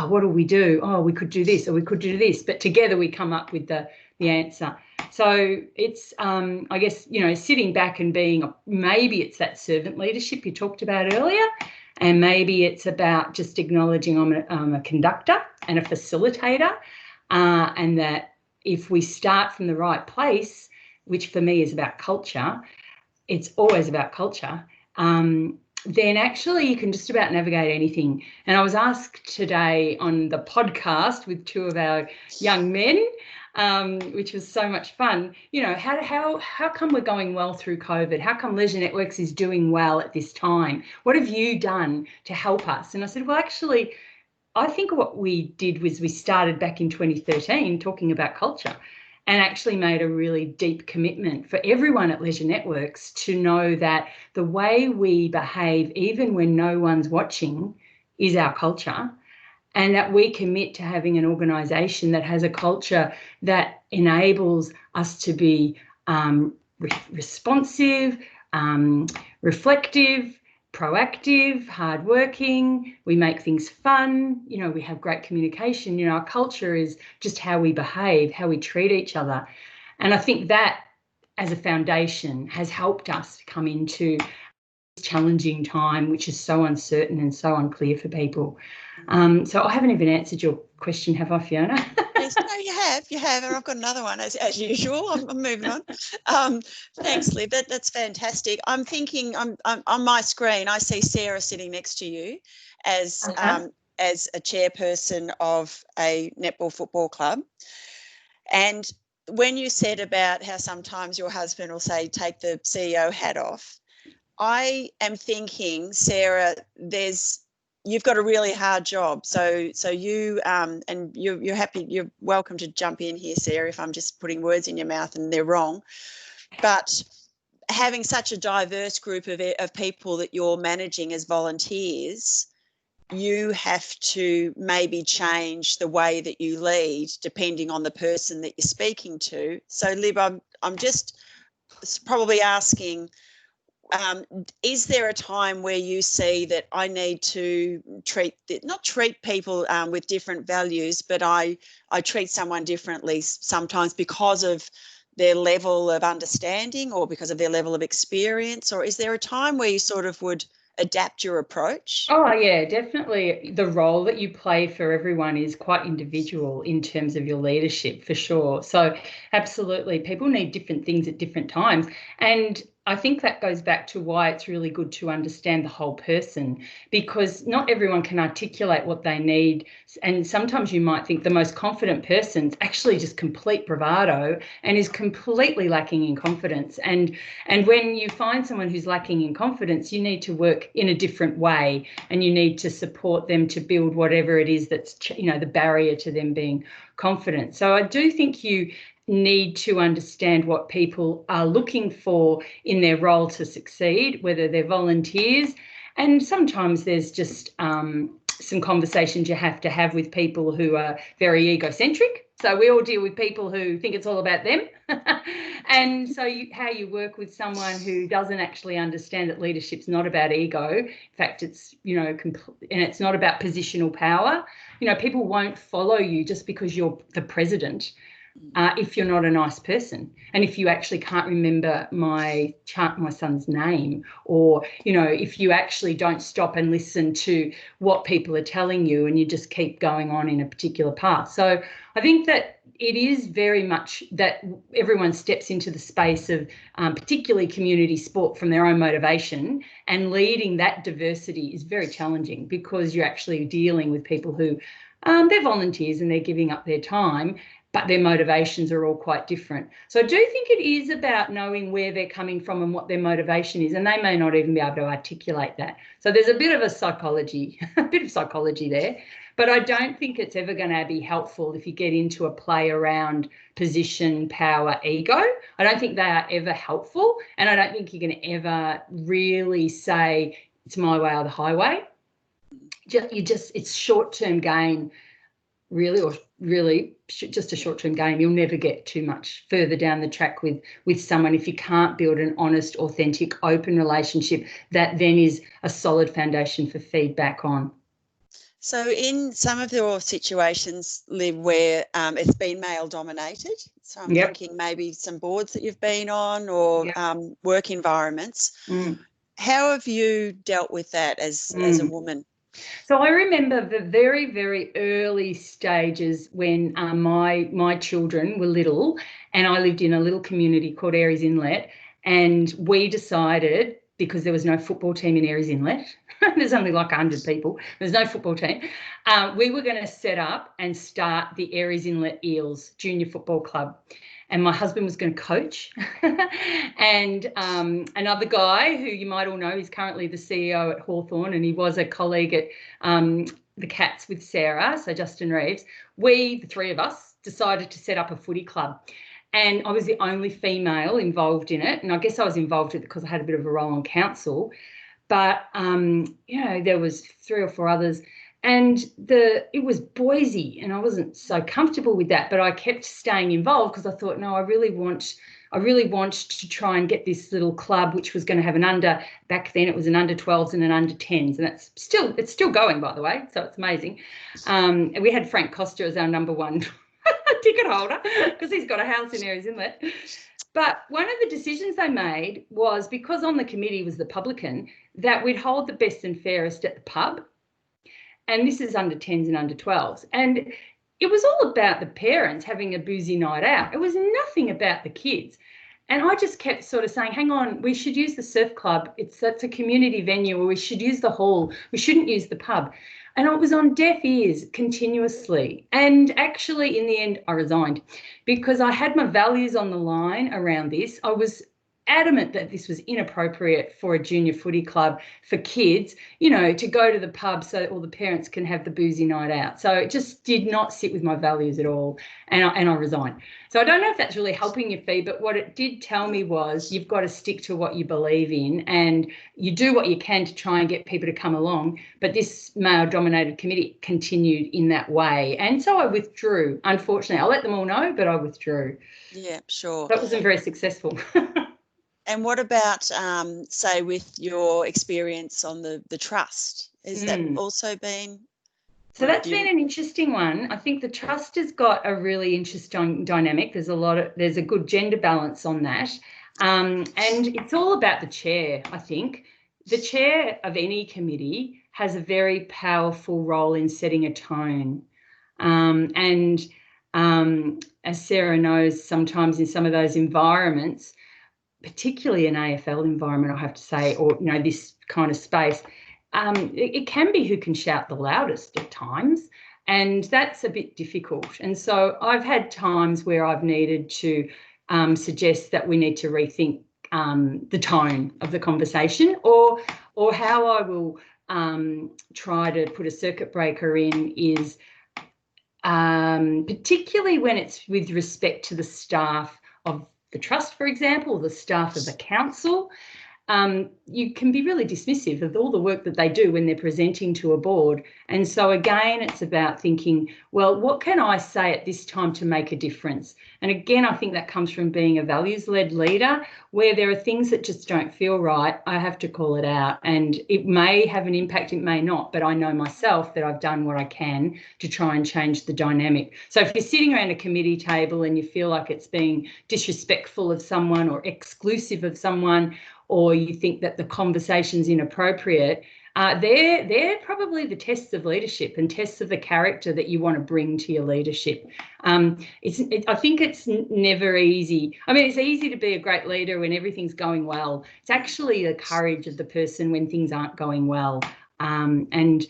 what do we do? Oh, we could do this or we could do this, but together we come up with the answer. So it's, I guess, sitting back and being, maybe it's that servant leadership you talked about earlier, and maybe it's about just acknowledging I'm a conductor and a facilitator, and that if we start from the right place, which for me is about culture, it's always about culture, then actually you can just about navigate anything. And I was asked today on the podcast with two of our young men, which was so much fun, how come we're going well through COVID? How come Leisure Networks is doing well at this time? What have you done to help us? And I said, well, actually, I think what we did was we started back in 2013 talking about culture and actually made a really deep commitment for everyone at Leisure Networks to know that the way we behave, even when no one's watching, is our culture. and that we commit to having an organisation that has a culture that enables us to be responsive, reflective, proactive, hardworking. We make things fun. You know, we have great communication. You know, our culture is just how we behave, how we treat each other. And I think that as a foundation has helped us come into this challenging time, which is so uncertain and so unclear for people. So I haven't even answered your question, have I, Fiona? Yes, no, you have, and I've got another one as usual. I'm moving on. Thanks, Liv. That's fantastic. I'm thinking, I'm on my screen. I see Sarah sitting next to you as a chairperson of a netball football club, and when you said about how sometimes your husband will say, "Take the CEO hat off," I am thinking, Sarah, you've got a really hard job. So you and you're happy. You're welcome to jump in here, Sarah, if I'm just putting words in your mouth and they're wrong. But having such a diverse group of people that you're managing as volunteers, you have to maybe change the way that you lead depending on the person that you're speaking to. So, Lib, I'm just probably asking, is there a time where you see that I need to not treat people with different values, but I treat someone differently sometimes because of their level of understanding or because of their level of experience? Or is there a time where you sort of would adapt your approach? Oh, yeah, definitely. The role that you play for everyone is quite individual in terms of your leadership, for sure. So absolutely, people need different things at different times. And I think that goes back to why it's really good to understand the whole person, because not everyone can articulate what they need. And sometimes you might think the most confident person's actually just complete bravado and is completely lacking in confidence. And when you find someone who's lacking in confidence, you need to work in a different way, and you need to support them to build whatever it is that's, you know, the barrier to them being confident. So I do think you need to understand what people are looking for in their role to succeed, whether they're volunteers. And sometimes there's just some conversations you have to have with people who are very egocentric. So we all deal with people who think it's all about them. And so how you work with someone who doesn't actually understand that leadership's not about ego. In fact, it's, you know, and it's not about positional power. You know, people won't follow you just because you're the president. If you're not a nice person, and if you actually can't remember my son's name, or, you know, if you actually don't stop and listen to what people are telling you and you just keep going on in a particular path. So I think that it is very much that everyone steps into the space of particularly community sport from their own motivation, and leading that diversity is very challenging because you're actually dealing with people who they're volunteers and they're giving up their time, but their motivations are all quite different. So I do think it is about knowing where they're coming from and what their motivation is, and they may not even be able to articulate that. So there's a bit of psychology there, but I don't think it's ever going to be helpful if you get into a play around position, power, ego. I don't think they are ever helpful, and I don't think you're going to ever really say it's my way or the highway. It's short-term gain, really, or really just a short-term game. You'll never get too much further down the track with someone if you can't build an honest, authentic, open relationship that then is a solid foundation for feedback on. So in some of your situations, Liv, where it's been male dominated, so I'm thinking maybe some boards that you've been on, or work environments, how have you dealt with that as a woman? So I remember the very, very early stages when my children were little, and I lived in a little community called Aireys Inlet, and we decided, because there was no football team in Aireys Inlet, there's only like 100 people, there's no football team, we were going to set up and start the Aireys Inlet Eels Junior Football Club. And my husband was going to coach. And another guy who you might all know, he's currently the CEO at Hawthorn, and he was a colleague at the Cats with Sarah, so Justin Reeves. We, the three of us, decided to set up a footy club. And I was the only female involved in it. And I guess I was involved with it because I had a bit of a role on council. But, you know, there was 3 or 4 others. And it was Boise, and I wasn't so comfortable with that, but I kept staying involved because I thought, no, I really want to try and get this little club, which was going to have back then it was an under 12s and an under 10s, and it's still going, by the way, so it's amazing. And we had Frank Costa as our number one ticket holder because he's got a house in Airs Inlet. But one of the decisions they made was, because on the committee was the publican, that we'd hold the best and fairest at the pub. And this is under 10s and under 12s. And it was all about the parents having a boozy night out. It was nothing about the kids. And I just kept sort of saying, hang on, we should use the surf club. That's a community venue, or we should use the hall. We shouldn't use the pub. And I was on deaf ears continuously. And actually, in the end, I resigned because I had my values on the line around this. I was adamant that this was inappropriate for a junior footy club for kids, to go to the pub so that all the parents can have the boozy night out. So it just did not sit with my values at all, and I resigned. So I don't know if that's really helping you, Fee, but what it did tell me was you've got to stick to what you believe in, and you do what you can to try and get people to come along. But this male-dominated committee continued in that way, and so I withdrew. Unfortunately, I let them all know, but I withdrew. Yeah, sure. That wasn't very successful. And what about, say, with your experience on the trust? Has that also been? So that's been an interesting one. I think the trust has got a really interesting dynamic. There's a good gender balance on that. And it's all about the chair, I think. The chair of any committee has a very powerful role in setting a tone. As Sarah knows, sometimes in some of those environments, particularly an AFL environment, I have to say, or, this kind of space, it can be who can shout the loudest at times, and that's a bit difficult. And so I've had times where I've needed to suggest that we need to rethink the tone of the conversation, or how I will try to put a circuit breaker in is particularly when it's with respect to the staff of the trust, for example, the staff of the council. You can be really dismissive of all the work that they do when they're presenting to a board. And so, again, it's about thinking, well, what can I say at this time to make a difference? And again, I think that comes from being a values-led leader, where there are things that just don't feel right. I have to call it out, and it may have an impact, it may not, but I know myself that I've done what I can to try and change the dynamic. So if you're sitting around a committee table and you feel like it's being disrespectful of someone or exclusive of someone, or you think that the conversation's inappropriate, they're probably the tests of leadership and tests of the character that you want to bring to your leadership. I think it's never easy. I mean, it's easy to be a great leader when everything's going well. It's actually the courage of the person when things aren't going well. You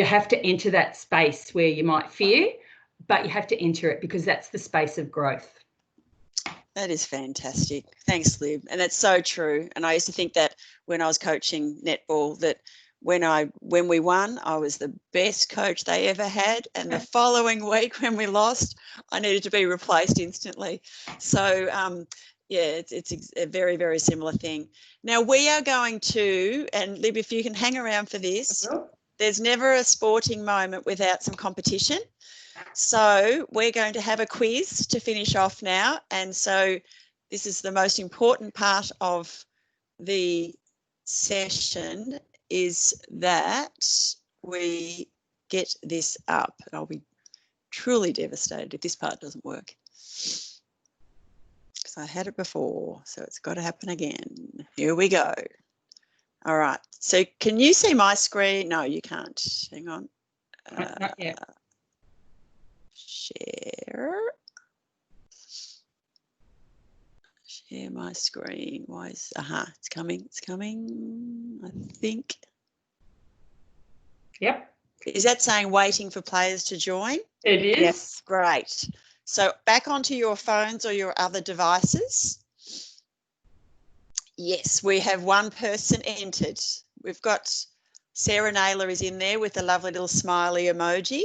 have to enter that space where you might fear, but you have to enter it because that's the space of growth. That is fantastic. Thanks, Lib. And that's so true. And I used to think that when I was coaching netball, that when we won, I was the best coach they ever had. And the following week when we lost, I needed to be replaced instantly. So, it's a very, very similar thing. Now, we are going to, and Lib, if you can hang around for this, there's never a sporting moment without some competition. So we're going to have a quiz to finish off now. And so this is the most important part of the session, is that we get this up. I'll be truly devastated if this part doesn't work, because I had it before, so it's got to happen again. Here we go. All right. So can you see my screen? No, you can't. Hang on. Not yet. Share my screen. Why is it's coming, I think. Yep. Is that saying waiting for players to join? It is. Yes, great. So back onto your phones or your other devices. Yes, we have one person entered. We've got Sarah Naylor is in there with a lovely little smiley emoji.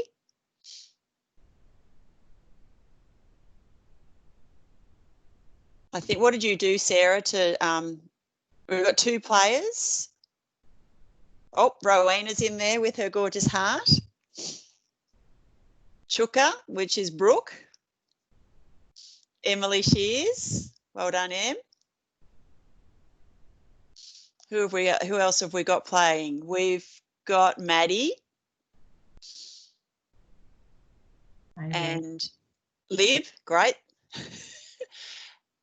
I think, what did you do, Sarah, to, we've got two players. Oh, Rowena's in there with her gorgeous heart. Chuka, which is Brooke. Emily Shears. Well done, Em. Who else have we got playing? We've got Maddie. And Lib, great.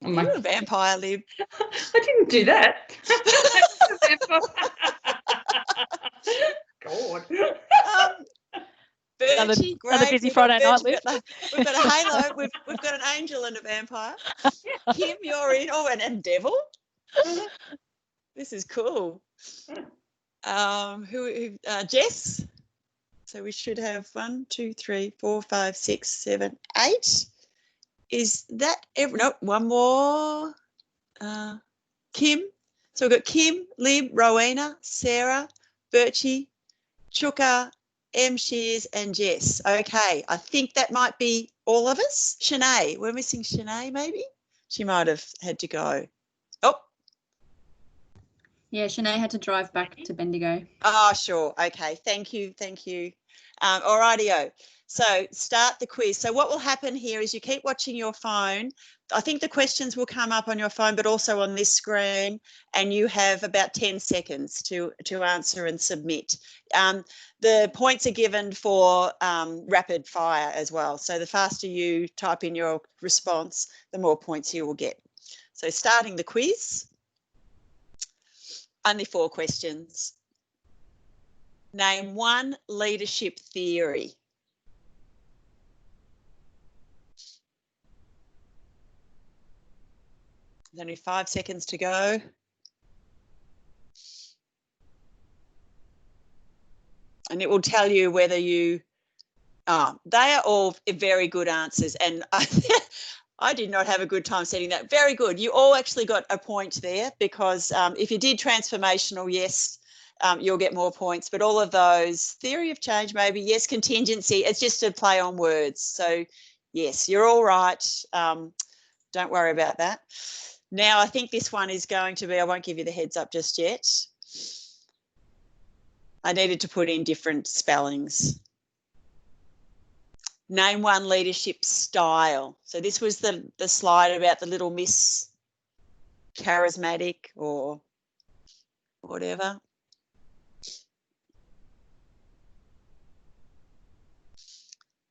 You're a vampire, Lib. I didn't do that. God. Bertie, great. Another busy Friday night, Lib. We've got a halo. We've got an angel and a vampire. Kim, you're in. Oh, and Devil. This is cool. Jess. So we should have 1, 2, 3, 4, 5, 6, 7, 8. Is that every? No, one more. Kim. So we've got Kim, Lib, Rowena, Sarah, Birchie, Chuka, M. Shears, and Jess. Okay, I think that might be all of us. Shanae, we're missing Shanae maybe? She might have had to go. Oh. Yeah, Shanae had to drive back to Bendigo. Oh, sure. Okay, thank you. All rightio. So start the quiz. So what will happen here is you keep watching your phone. I think the questions will come up on your phone, but also on this screen, and you have about 10 seconds to answer and submit. The points are given for rapid fire as well. So the faster you type in your response, the more points you will get. So starting the quiz, only 4 questions. Name one leadership theory. There's only 5 seconds to go. And it will tell you whether you, they are all very good answers. And I did not have a good time setting that. Very good. You all actually got a point there because if you did transformational, yes, you'll get more points. But all of those, theory of change maybe, yes, contingency, it's just a play on words. So, yes, you're all right. Don't worry about that. Now, I think this one is going to be, I won't give you the heads up just yet. I needed to put in different spellings. Name one leadership style. So this was the slide about the little Miss Charismatic or whatever.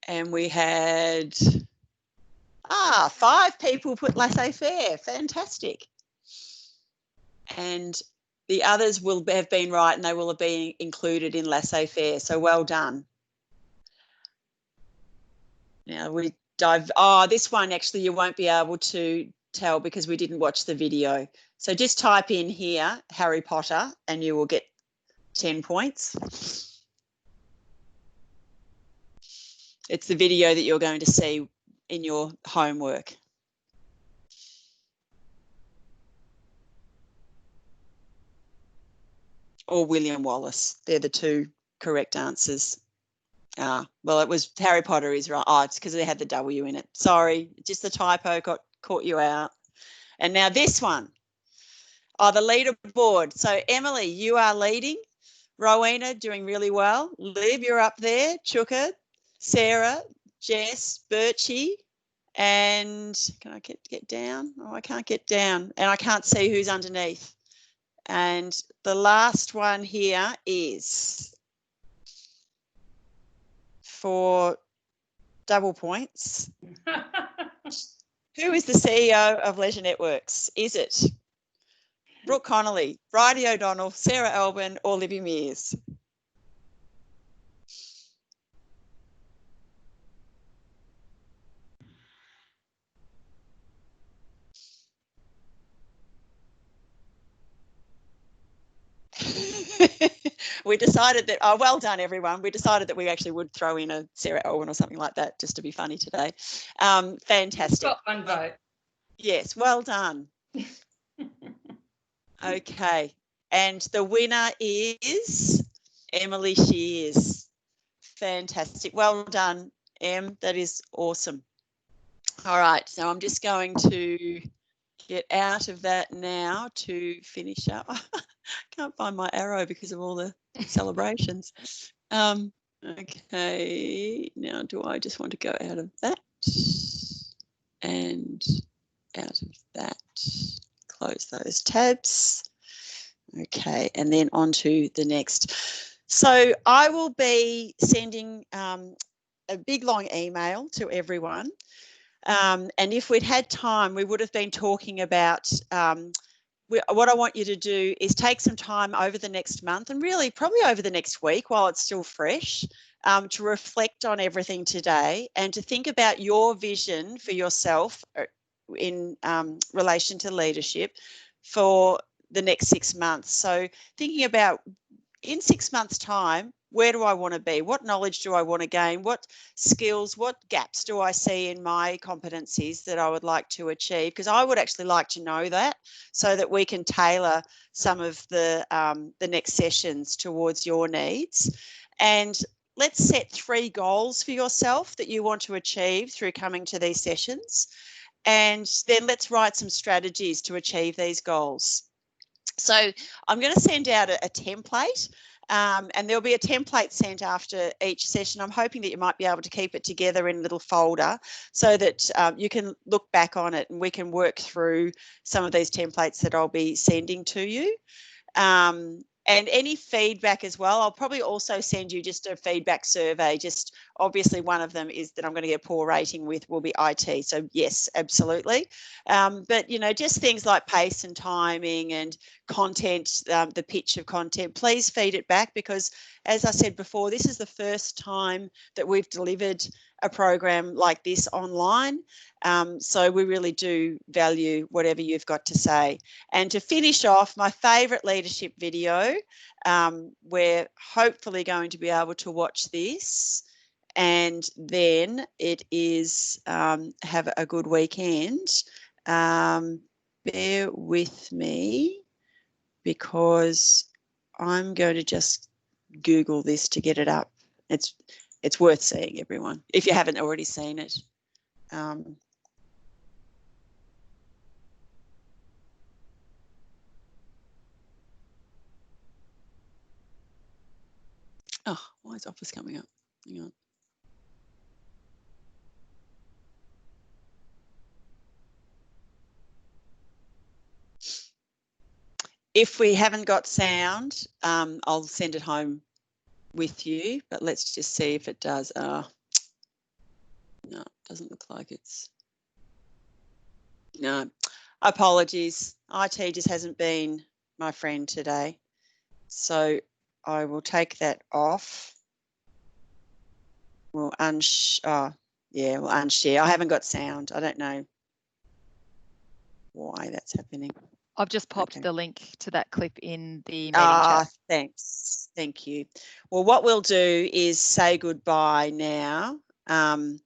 And we had 5 people put laissez-faire. Fantastic. And the others will have been right and they will have been included in laissez-faire. So well done. Now we dive. This one actually you won't be able to tell because we didn't watch the video. So just type in here Harry Potter and you will get 10 points. It's the video that you're going to see in your homework. Or William Wallace. They're the 2 correct answers. Well, it was Harry Potter is right. It's because they had the W in it. Sorry, just the typo caught you out. And now this one. The leaderboard. So Emily, you are leading. Rowena doing really well. Liv, you're up there. Chuka, Sarah, Jess, Birchie, and can I get down? I can't get down, and I can't see who's underneath. And the last one here is for double points. Who is the CEO of Leisure Networks? Is it Brooke Connolly, Bridie O'Donnell, Sarah Albin, or Libby Mears? We decided that, well done everyone, we decided that we actually would throw in a Sarah Elwyn or something like that just to be funny today. Fantastic. Got one vote. Yes, well done. Okay, and the winner is Emily Shears. Fantastic. Well done, Em. That is awesome. All right, so I'm just going to get out of that now to finish up. I can't find my arrow because of all the celebrations. Okay, now do I just want to go out of that and out of that, close those tabs. Okay, and then on to the next. So I will be sending a big long email to everyone. And if we'd had time, we would have been talking about what I want you to do is take some time over the next month and really probably over the next week while it's still fresh to reflect on everything today and to think about your vision for yourself in relation to leadership for the next 6 months. So thinking about in 6 months' time, where do I want to be? What knowledge do I want to gain? What skills, what gaps do I see in my competencies that I would like to achieve? Because I would actually like to know that so that we can tailor some of the next sessions towards your needs. And let's set 3 goals for yourself that you want to achieve through coming to these sessions. And then let's write some strategies to achieve these goals. So I'm going to send out a template. And there'll be a template sent after each session. I'm hoping that you might be able to keep it together in a little folder so that you can look back on it and we can work through some of these templates that I'll be sending to you. And any feedback as well, I'll probably also send you just a feedback survey. Just obviously one of them is that I'm going to get a poor rating with will be IT. So yes, absolutely. But, you know, just things like pace and timing and content, the pitch of content, please feed it back because as I said before, this is the first time that we've delivered a program like this online. So we really do value whatever you've got to say. And to finish off, my favourite leadership video, we're hopefully going to be able to watch this and then it is have a good weekend. Bear with me because I'm going to just Google this to get it up. It's worth seeing, everyone, if you haven't already seen it. Oh, why is Office coming up? Hang on. If we haven't got sound, I'll send it home with you, but let's just see if it does. No, it doesn't look like it's. No, apologies. IT just hasn't been my friend today. So I will take that off. We'll we'll unshare. I haven't got sound. I don't know why that's happening. I've just popped the link to that clip in the meeting chat. Thanks. Thank you. Well, what we'll do is say goodbye now. And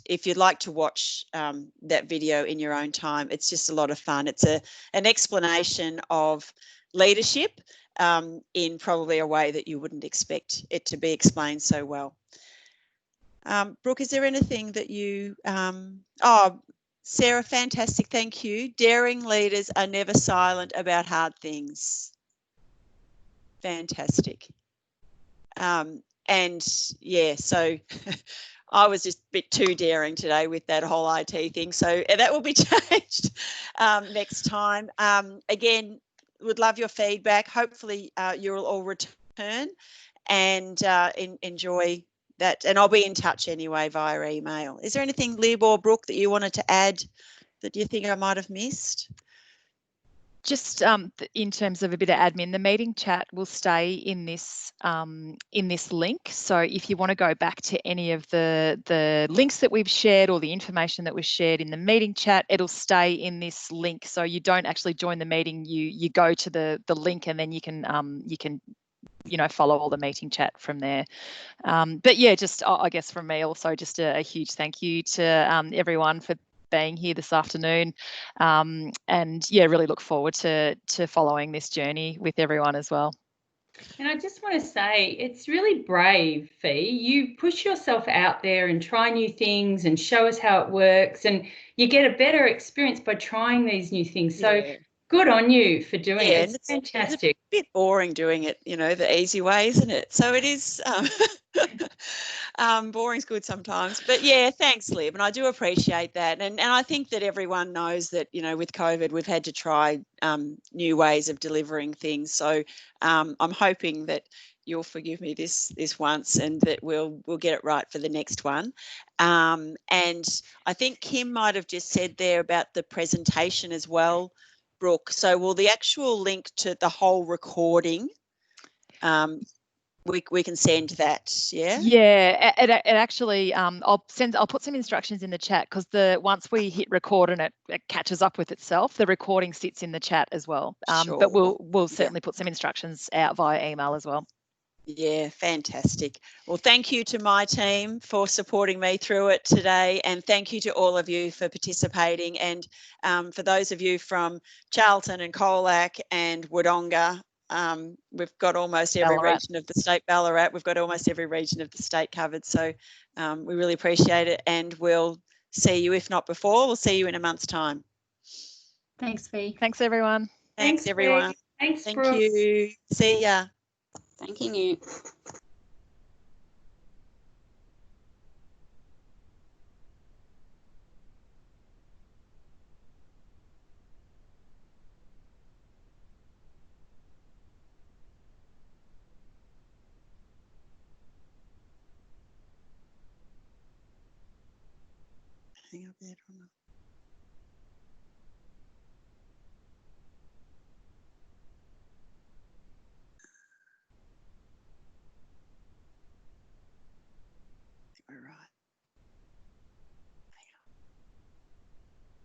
if you'd like to watch that video in your own time, it's just a lot of fun. It's an explanation of leadership in probably a way that you wouldn't expect it to be explained so well. Brooke, is there anything that you... Sarah, fantastic, thank you. Daring leaders are never silent about hard things. Fantastic. And yeah, so I was just a bit too daring today with that whole IT thing. So that will be changed next time. Again, would love your feedback. Hopefully you'll all return and enjoy that. And I'll be in touch anyway via email. Is there anything, Lib or Brooke, that you wanted to add that you think I might have missed? Just in terms of a bit of admin, the meeting chat will stay in this link. So if you want to go back to any of the links that we've shared or the information that was shared in the meeting chat, it'll stay in this link. So you don't actually join the meeting. You go to the link and then you can follow all the meeting chat from there. But yeah, just I guess from me also just a huge thank you to everyone for being here this afternoon, and yeah, really look forward to following this journey with everyone as well. And I just want to say it's really brave, Fee. You push yourself out there and try new things and show us how it works, and you get a better experience by trying these new things. So Yeah. good on you for doing Yeah, it. and It's it's fantastic. a bit boring doing it, the easy way, isn't it? So it is. Boring's good sometimes, but yeah, thanks, Liv, and I do appreciate that. And I think that everyone knows that with COVID we've had to try new ways of delivering things. So I'm hoping that you'll forgive me this once, and that we'll get it right for the next one. And I think Kim might have just said there about the presentation as well, Brooke. So will the actual link to the whole recording, we can send that, yeah? Yeah, it actually, I'll put some instructions in the chat, because once we hit record and it catches up with itself, the recording sits in the chat as well. Sure. But we'll certainly put some instructions out via email as well. Yeah, fantastic. Well, thank you to my team for supporting me through it today, and thank you to all of you for participating. And for those of you from Charlton and Colac and Wodonga, we've got almost every region of the state. Ballarat, we've got almost every region of the state covered. So we really appreciate it, and we'll see you, if not before, we'll see you in a month's time. Thanks, Fee. Thanks, everyone. Thanks, everyone. Fee. Thanks, Thank Brooke. you. See ya. Thanking you. Hang up there.